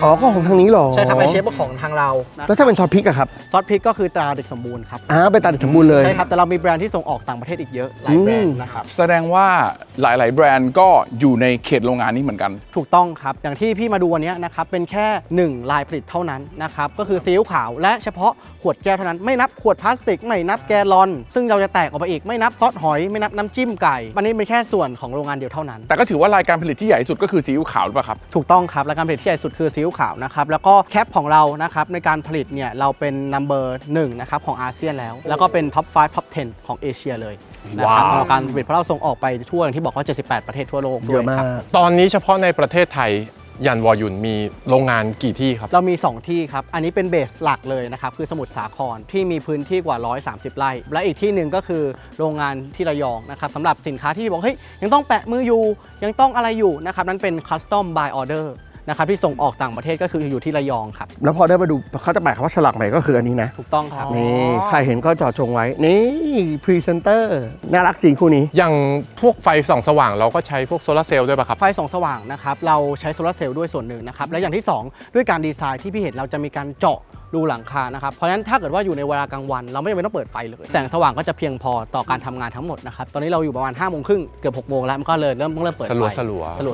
[SPEAKER 3] อ๋อก็ของทางนี้เหรอ
[SPEAKER 1] ใช่ครับ iChef เป็นของทางเรานะ
[SPEAKER 3] แล้วถ้าเป็นซอสพริกอะครับ
[SPEAKER 1] ซอสพริกก็คือตราเด็กสมบูรณ์ครับ
[SPEAKER 3] เป็นตาเด็ดสมบูรณ์เลย
[SPEAKER 1] ใช่ครับแต่เรามีแบรนด์ที่ส่งออกต่างประเทศอีกเยอะหลายแบรนด์นะครับ
[SPEAKER 4] แสดงว่าหลาย ๆ แบรนด์ก็อยู่ในเขตโรงงานนี้เหมือนกัน
[SPEAKER 1] ถูกต้องครับ อย่างที่พี่มาดูวันนี้นะครับเป็นแค่ 1 ลายผลิตเท่านั้นนะครับก็คือซีอิ๊วขาวและเฉพาะขวดแก้วเท่านั้นไม่นับขวดพลาสติกไม่นับแกลลอน ซึ่งเราจะแตกออกไปอีกไม่นับซอสหอยไม่นับน้ำจิ้มไก่อันนี้เป็นแค่ส่วนของโรงงานเดียวเท่านั้น
[SPEAKER 4] แต่ก็ถือว่ารายการผลิตที่ใหญ่ที่สุดก็คือซีอิ๊วขาวหรือเปล่าครับ
[SPEAKER 1] ถูกต้องครับและการผลิตที่ใหญ่สุดคือซีอิ๊วขาวนะครับแล้วก็แคปของเรานะครับในการผลิตเนี่ยเราเป็นนัมเบอร์1นะครับของอาเซียนแล้วก็เป็นท็อป5ท็อป10ของเอเชียเลยนะครับสำหรับการผลิตเพราะเราส่งออกไปทั่วอย่างที่บอกว่า78 ประเทศทั่วโลก
[SPEAKER 3] เย
[SPEAKER 1] ด้วย
[SPEAKER 3] อะมา
[SPEAKER 1] ครับ
[SPEAKER 3] ก
[SPEAKER 5] ตอนนี้เฉพาะในประเทศไทยยันวอยุนมีโรงงานกี่ที่ครับ
[SPEAKER 1] เรามี 2 ที่ครับ อันนี้เป็นเบสหลักเลยนะครับ คือสมุทรสาครที่มีพื้นที่กว่า 130 ไร่ และอีกที่หนึ่งก็คือโรงงานที่ระยองนะครับสำหรับสินค้าที่บอกเฮ้ยยังต้องแปะมืออยู่ ยังต้องอะไรอยู่นะครับนั้นเป็น custom by order นะครับที่ส่งออกต่างประเทศก็คืออยู่ที่ระยองครับ
[SPEAKER 3] แล้วพอได้มาดูเขาจะแปะคำว่าฉลากใหม่ก็คืออันนี้นะ
[SPEAKER 1] ถูกต้องครับ
[SPEAKER 3] นี่ใครเห็นก็เจอจงไว้ นี่พรีเซนเตอร์น่ารักจริงคู่นี้
[SPEAKER 5] อย่างพวกไฟส่องสว่างเราก็ใช้พวกโซลาร์เซลล์ด้วยป่ะครับ
[SPEAKER 1] ไฟส่องสว่างนะครับเราใช้โซลาร์เซลล์ด้วยส่วนหนึ่งนะครับและอย่างที่ 2 ด้วยการดีไซน์ที่พี่เห็นเราจะมีการเจาะรูหลังคานะครับเพราะฉะนั้นถ้าเกิดว่าอยู่ในเวลากลางวัน เราไม่จำเป็นต้องเปิดไฟเลยแสงสว่างก็จะเพียงพอต่อการทำงานทั้งหมดนะครับตอนนี้เราอยู่ประมาณ5 โมงครึ่งเกือบ6 โมงแล้วมันก็เลยเริ่มเปิดไฟ
[SPEAKER 5] สลัว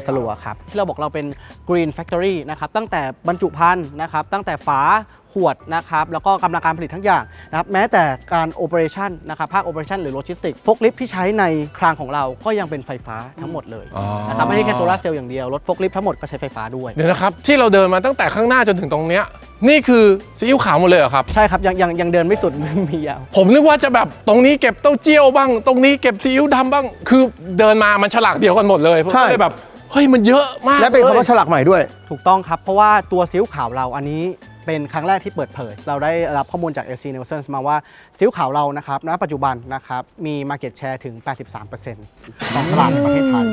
[SPEAKER 1] สลัวครับที่เราบอกเราเป็น Green Factory นะครับตั้งแต่บรรจุภัณฑ์นะครับตั้งแต่ฝาขวดนะครับแล้วก็กำลังการผลิตทั้งอย่างนะครับแม้แต่การโอเปอเรชั่นนะครับภาคโอเปอเรชั่นหรือโลจิสติกฟกลิฟที่ใช้ในคลังของเราก็ยังเป็นไฟฟ้าทั้งหมดเลย
[SPEAKER 5] อ๋อ
[SPEAKER 1] นะครับไม่ใช่แค่โซลาร์เซลล์อย่างเดียวรถฟกลิฟทั้งหมดก็ใช้ไฟฟ้าด้วย
[SPEAKER 5] เดี๋ยวนะครับที่เราเดินมาตั้งแต่ข้างหน้าจนถึงตรงเนี้ยนี่คือซีอิ๊วขาวหมดเลยเหรอครับ
[SPEAKER 1] ใช่ครับยังเดินไม่สุด มียาว
[SPEAKER 5] ผมนึกว่าจะแบบตรงนี้เก็บเต้าเจี้ยวบ้าง ตรงนี้เก็บซีอิ๊วดำบ้าง คือเดินมามันฉลากเดียวกันหมดเลยผม
[SPEAKER 3] ใช่
[SPEAKER 5] ก็เลยแบบเฮ้ยมันเยอะมาก
[SPEAKER 3] และเป็นคำ
[SPEAKER 5] ล
[SPEAKER 3] ว่าย ฉลากใหม่ด้วย
[SPEAKER 1] ถูกต้องครับ เพราะว่าตัวซีอิ๊วขาวเราอันนี้เป็นครั้งแรกที่เปิดเผย เราได้รับข้อมูลจาก LC Nielsen มาว่าซีอิ๊วขาวเรานะครับณปัจจุบันนะครับมี Market Share ถึง 83% ของตลาดในประเทศไทย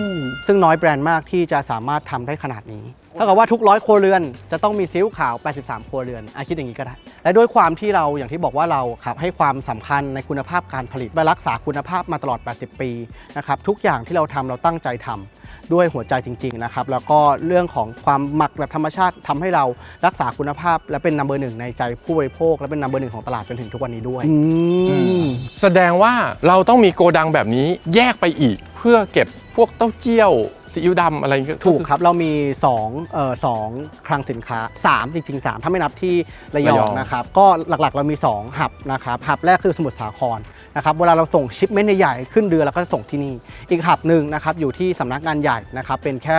[SPEAKER 1] ซึ่งน้อยแบรนด์มากที่จะสามารถทำได้ขนาดนี้เท่ากับว่าทุก100 ครัวเรือนจะต้องมีซีอิ๊วขาว 83 ครัวเรือนคิดอย่างนี้ก็ได้ และด้วยความที่เราอย่างที่บอกว่าเราครับให้ความสำคัญในคุณภาพการผลิตและรักษาคุณภาพมาตลอด 80 ปีนะครับทุกอย่างที่เราทำเราตั้งใจทำด้วยหัวใจจริงๆนะครับแล้วก็เรื่องของความหมักแบบธรรมชาติทำให้เรารักษาคุณภาพ และเป็นนัมเบอร์ 1ในใจผู้บริโภคและเป็นนัมเบอร์ 1ของตลาดจนถึงทุกวันนี้ด้วย
[SPEAKER 5] แสดงว่าเราต้องมีโกดังแบบนี้แยกไปอีกเพื่อเก็บพวกเต้าเจี้ยวซีอิ๊วดำอะไรก็
[SPEAKER 1] ถูกครับเรามี2คลังสินค้า3จริงๆ3ถ้าไม่นับที่ระยองนะครับก็หลักๆเรามี2หับนะครับหับแรกคือสมุทรสาครนะครับเวลาเราส่งชิปเมนต์ใหญ่ๆขึ้นเรือเราก็จะส่งที่นี่อีกหับหนึ่งนะครับอยู่ที่สำนักงานใหญ่นะครับเป็นแค่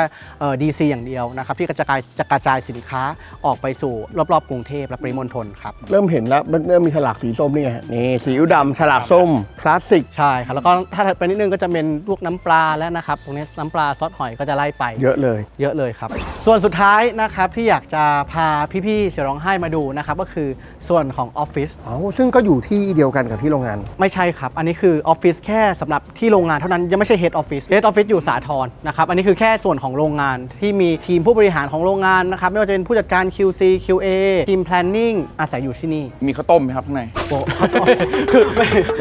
[SPEAKER 1] DC อย่างเดียวนะครับที่จะกระจายสินค้าออกไปสู่รอบๆกรุงเทพและปริมณฑลครับ
[SPEAKER 3] เริ่มเห็นแล้วมันเริ่มมีฉลากสีส้มนี่ไงนี่ซีอิ๊วดำฉลากส้มคลาสสิก
[SPEAKER 1] ใช่ครับแล้วก็ถ้าถัดไปนิดนึงก็จะเป็นพวกน้ำปลาแล้วนะครับตรงนี้น้ำปลาซอสหอยก็จะไล่ไป
[SPEAKER 3] เยอะเลย
[SPEAKER 1] เยอะเลยครับส่วนสุดท้ายนะครับที่อยากจะพาพี่ๆเสือร้องไห้มาดูนะครับก็คือส่วนของออฟฟิศ
[SPEAKER 3] ซึ่งก็อยู่ที่เดียวกันกับที่โรงงาน
[SPEAKER 1] ไม่ใช่ครับอันนี้คือออฟฟิศแค่สำหรับที่โรงงานเท่านั้นยังไม่ใช่เฮดออฟฟิศเฮดออฟฟิศอยู่สาทรนะครับอันนี้คือแค่ส่วนของโรงงานที่มีทีมผู้บริหารของโรงงานนะครับไม่ว่าจะเป็นผู้จัดการ QC QA ทีม planning อาศัยอยู่ที่นี่
[SPEAKER 4] มีข้าวต้มไหมครับข้างใน
[SPEAKER 1] คือ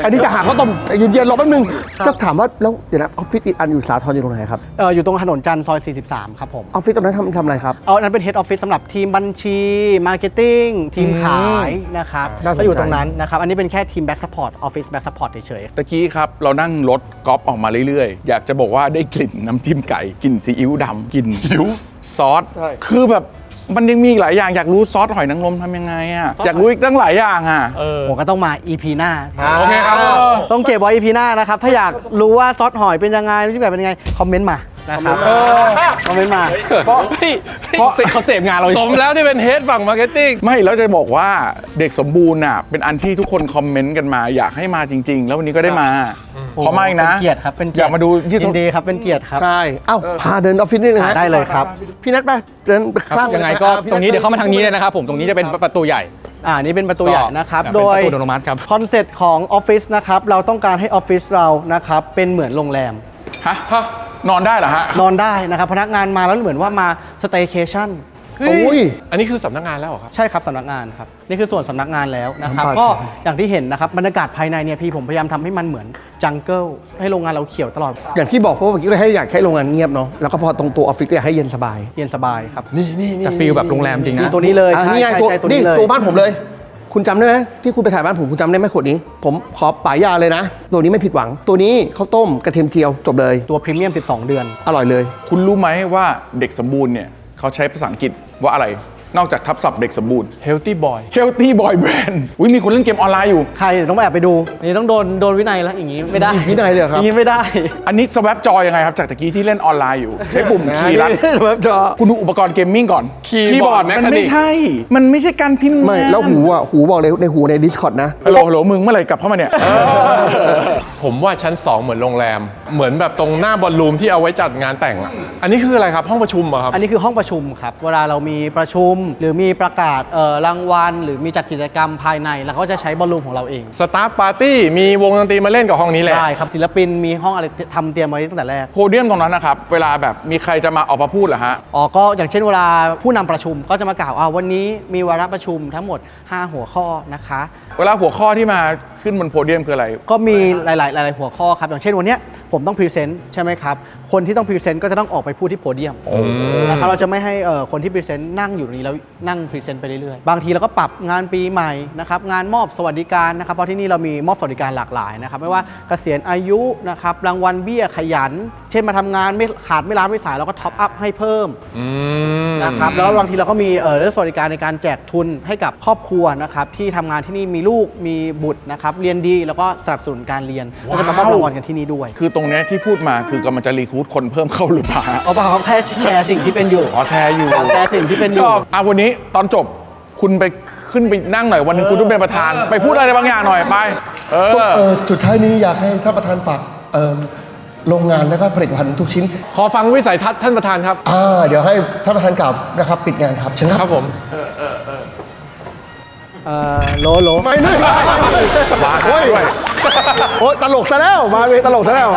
[SPEAKER 3] อันนี้จะหาข้าวต้มเย็นๆรอแป๊บนึงจะถามว่าแล้วเดี๋ยวนะออฟฟิศอีกอันอยู่สาทรอยู่ตรงไหนครับ
[SPEAKER 1] อยู่ตรงถนนจันทร์ซอย 43 ครับผม
[SPEAKER 3] ออฟฟิศตรงนั้นทำอะไรครับ
[SPEAKER 1] เอาอันนั้นเป็น Head Office สำหรับทีมบัญชีมาร์เก็ตติ้งทีมขายนะครับ
[SPEAKER 3] น่าสนใจ
[SPEAKER 1] ก็อยู่ตรงนั้นนะครับอันนี้เป็นแค่ทีม Back Support Office Back Support เฉย
[SPEAKER 4] ตะกี้ครับ เรานั่งรถกอล์ฟออกมาเรื่อยๆ อยากจะบอกว่าได้กลิ่นน้ำจิ้มไก่กลิ่นซีอิ๊วดำกลิ่นซอส
[SPEAKER 3] ใช่
[SPEAKER 4] คือแบบมันยังมีอีกหลายอย่างอยากรู้ซอสหอยนางรมทำยังไงอ่ะอยากรู้อีกตั้งหลายอย่างอ่ะ
[SPEAKER 1] ๆผมก็ต้องมา EP หน้า
[SPEAKER 5] โอเคครับ
[SPEAKER 1] ต้องเก็บไว้ EP หน้านะครับถ้าอยากรู้ว่าซอสหอยเป็นยังไงน้ำจิ้มไก่เป็นยังไงคอมเมนต์มา นะครับคอมเมนต์มา
[SPEAKER 2] เพราะเขาเสพงานเรา
[SPEAKER 5] สมแล้วที่เป็นเฮดฝั่งมาร์เก็ตติ้ง
[SPEAKER 4] ไม่แล้วจะบอกว่าเด็กสมบูรณ์น่ะเป็นอันที่ทุกคนคอมเมนต์กันมาอยากให้มาจริง ๆ แล้ววันนี้ก็ได้มาขอมาอีกนะ
[SPEAKER 1] เป็นเกียรติครับเป็นเกียรติ
[SPEAKER 4] อยากมาดูที่
[SPEAKER 1] ยินดีครับเป็นเกียรติครับ
[SPEAKER 3] ใช่ เอ้า พาเดินออฟฟิศนิดนึงฮะ
[SPEAKER 1] ได้เลยครับ
[SPEAKER 3] พี่นัทไปเดินไป
[SPEAKER 2] ครับ
[SPEAKER 3] ข้าง
[SPEAKER 2] ยังไงก็ตรงนี้เดี๋ยวเข้ามาทางนี้เลยนะครับผมตรงนี้จะเป็นประตูใหญ่
[SPEAKER 1] นี่เป็นประตูใหญ่นะครับ
[SPEAKER 2] ก็
[SPEAKER 1] โดย
[SPEAKER 2] เป็นประตูอัตโนมัติครับ
[SPEAKER 1] คอนเซ็ปต์ของออฟฟิศนะครับเราต้องการให้ออฟฟิศเรานะครับเป็นเหมือนโรงแรม
[SPEAKER 4] ฮะนอนได้เหรอฮะ
[SPEAKER 1] นอนได้นะครับพนักงานมาแล้วเหมือนว่ามาสเต y เคชั่น
[SPEAKER 3] โอ้ย
[SPEAKER 5] อันนี้คือสำนักงานแล้วเหรอครับ
[SPEAKER 1] ใช่ครับสำนักงานครับนี่คือส่วนสำนักงานแล้วนะครับ
[SPEAKER 3] ครับ
[SPEAKER 1] ก็อย่างที่เห็นนะครับบรรยากาศภายในเนี่ยพี่ผมพยายามทำให้มันเหมือนจังเกิลให้โรงงานเราเขียวตลอด
[SPEAKER 3] อย่างที่บอกเพราะว่าเมื่อกี้ก็ให้อยากให้โรงงานเงียบเนาะ แล้วก็พอตรงตัวออฟฟิศก็อยากให้เย็นสบาย
[SPEAKER 1] เย็นสบายครับ
[SPEAKER 3] นี่
[SPEAKER 2] จะฟีลแบบโรงแรมจริง
[SPEAKER 1] มี
[SPEAKER 2] นะ
[SPEAKER 1] ตัวนี้เลย
[SPEAKER 3] อ่า
[SPEAKER 1] ใช่
[SPEAKER 3] นี่ไง
[SPEAKER 1] ใช่
[SPEAKER 3] ตัว
[SPEAKER 1] ใช่ตัว
[SPEAKER 3] นี่
[SPEAKER 1] นี้เลย
[SPEAKER 3] ตัวบ้านผมเลย คุณจำได้ไหมที่คุณไปถ่ายบ้านผมคุณจำได้ไหมขวดนี้ ผมขอป่ายยาเลยนะ ตัวนี้ไม่ผิดหวัง ตัวนี้ข้าวต้มกระเทียมเจียวจบเลย
[SPEAKER 1] ตัวพรีเมียม 12 เดือน
[SPEAKER 3] อร่อยเลย
[SPEAKER 4] คุณรู้ไหมว่าเด็กสมบูรณ์เนี่ยเขาใช้ภาษาอังกฤษว่าอะไร นอกจากทับศัพท์เด็กสมบูรณ์
[SPEAKER 5] Healthy Boy
[SPEAKER 4] Healthy Boy Brand อุ๊ยมีคนเล่นเกมออนไลน์อยู่
[SPEAKER 1] ใครเดี๋ยวต้องไปแอบไปดูนี่ต้องโดนวินัยแล้วอย่างนี้ไม่ได้
[SPEAKER 3] วินัยเลยเหรอครับ
[SPEAKER 1] อย่างนี้ไม่ได้
[SPEAKER 4] อันนี้สว a ปจอยังไงครับ จากตะกี้ที่เล่นออนไลน์อยู่ ใช้ปุ่มคีย์ลัด
[SPEAKER 3] แบบจอ
[SPEAKER 4] คุณดูอุปกรณ์เกมมิ่งก่อน
[SPEAKER 5] คีย์บอร์ด
[SPEAKER 4] มัน
[SPEAKER 5] Mechanic
[SPEAKER 4] ไม่ใช่ มันไม่ใช่การพิมพ์
[SPEAKER 3] ไม่ แล้วหูอ่ะ หูบอกเลยในหูใน Discord นะ
[SPEAKER 4] ฮัลโหลมึงเมื่อไหร่กลับเข้ามาเนี่ย
[SPEAKER 5] ผมว่าชั้น 2 เหมือนโรงแรม เหมือนแบบตรงหน้าบอลลูมที่เอาไว้จัดงานแต่งอะอันนี้คืออะไรครับ ห้องประชุมเหรอครับ
[SPEAKER 1] อันนี้คือห้องประชุมครับ เวลาเรามีประชุมหรือมีประกาศรางวัลหรือมีจัดกิจกรรมภายในเราก็จะใช้บอลลูมของเราเอง
[SPEAKER 5] สตาฟปาร์ตี้มีวงดนตรีมาเล่นกับห้องนี้แหละ
[SPEAKER 1] ได้ครับศิลปินมีห้องอะไรทำเตรียมไว้ตั้งแต่แรก
[SPEAKER 4] โพเดียมตรงนั้นนะครับ เวลาแบบมีใครจะมาออกมาพูดเหรอฮะ
[SPEAKER 1] ก็อย่างเช่นเวลาผู้นำประชุมก็จะมากล่าววันนี้มีวาระประชุมทั้งหมด 5 หัวข้อนะคะ
[SPEAKER 4] เวลาหัวข้อที่มาขึ้นบนโพเดียมคืออะไร
[SPEAKER 1] ก็มีหลายหัวข้อครับ อย่างเช่นวันเนี้ยผมต้องพรีเซนต์ใช่ไหมครับ คนที่ต้องพรีเซนต์ก็จะต้องออกไปพูดที่โพเดียมนะครับเราจะไม่ให้คนที่พรีเซนต์นั่งอยู่ตรงนี้แล้วนั่งพรีเซนต์ไปเรื่อยๆ บางทีเราก็ปรับงานปีใหม่นะครับงานมอบสวัสดิการนะครับเพราะที่นี่เรามีมอบสวัสดิการหลากหลายนะครับไม่ว่าเกษียณอายุนะครับรางวัลเบี้ยขยัน เช่นมาทำงานไม่ขาดไม่ล้าไม่สายเราก็ท็อปอัพให้เพิ่ม นะครับแล้วบางทีเราก็มีเรื่องสวัสดิการในการแจกทุนให้กับครอบครัวนะครับที่ทำงานที่นี่มีลูกมีบุตรนะครับเรียนดีแล้วก็สนับสนุนการเรียนก็จะมามอบรางวัลกันที่นี่ด้วย
[SPEAKER 4] คือตรงเนี้ยที่พูดมาคือกำลังจะรีคูดคนเพิ่มเข้าหรือเปล่า
[SPEAKER 1] เอาเปล่าเขาแค่แชร์สิ่งที่เป็นอยู่
[SPEAKER 4] อ๋อแชร์อยู่
[SPEAKER 1] แชร์สิ่งที่เป็นอยู่
[SPEAKER 4] วันนี้ตอนจบคุณไปขึ้นไปนั่งหน่อยวันหนึงคุณต้องเป็นประธาน ไปพูดอะไรบางอย่างหน่อยไป
[SPEAKER 3] สุดท้ายนี้อยากให้ท่านประธานฝากโรงงานและก็ผลิตภัณฑ์ทุกชิ้น
[SPEAKER 5] ขอฟังวิสัยทัศน์ท่านประธานครับ
[SPEAKER 3] เดี๋ยวให้ท่านประธานกล่าวนะครับปิดงานครับเชิญ
[SPEAKER 5] ค
[SPEAKER 3] ค
[SPEAKER 5] รั
[SPEAKER 3] รั
[SPEAKER 5] บบ ผม
[SPEAKER 1] โล
[SPEAKER 3] ไม่ไม่โอ้ยโอ้ยตลกซะแล้วมาเวตลกซะแล้ว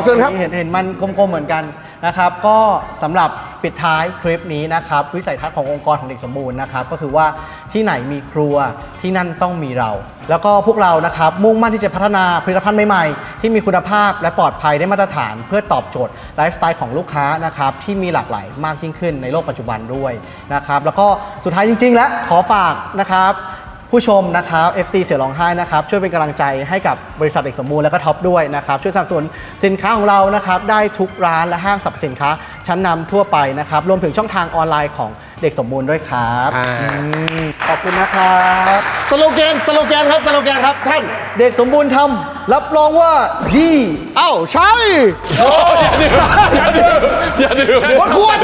[SPEAKER 3] เชิญครับ
[SPEAKER 1] เห็นมันกลมๆเหมือนกันนะครับ ก็สำหรับปิดท้ายคลิปนี้นะครับวิสัยทัศน์ขององค์กรของเด็กสมบูรณ์นะครับก็คือว่าที่ไหนมีครัวที่นั่นต้องมีเรา แล้วก็พวกเรานะครับมุ่งมั่นที่จะพัฒนาผลิตภัณฑ์ใหม่ๆที่มีคุณภาพและปลอดภัยได้มาตรฐาน เพื่อตอบโจทย์ไลฟ์สไตล์ของลูกค้านะครับที่มีหลากหลายมากยิ่งขึ้นในโลกปัจจุบันด้วยนะครับแล้วก็สุดท้ายจริงๆและขอฝากนะครับผู้ชมนะครับ FC เสือร้องไห้นะครับช่วยเป็นกำลังใจให้กับบริษัทเด็กสมบูรณ์และก็ท็อปด้วยนะครับช่วยสนับสนุนสินค้าของเรานะครับได้ทุกร้านและห้างสรรพสินค้าชั้นนำทั่วไปนะครับรวมถึงช่องทางออนไลน์ของเด็กสมบูรณ์ด้วยครับขอบคุณนะครับ
[SPEAKER 3] สโลแกนครับสโลแกนครับท่าน
[SPEAKER 1] เด็กสมบูรณ์ทำรับรองว่าดี
[SPEAKER 3] เอ้าใช่
[SPEAKER 5] อย่าดื่ม
[SPEAKER 3] ควร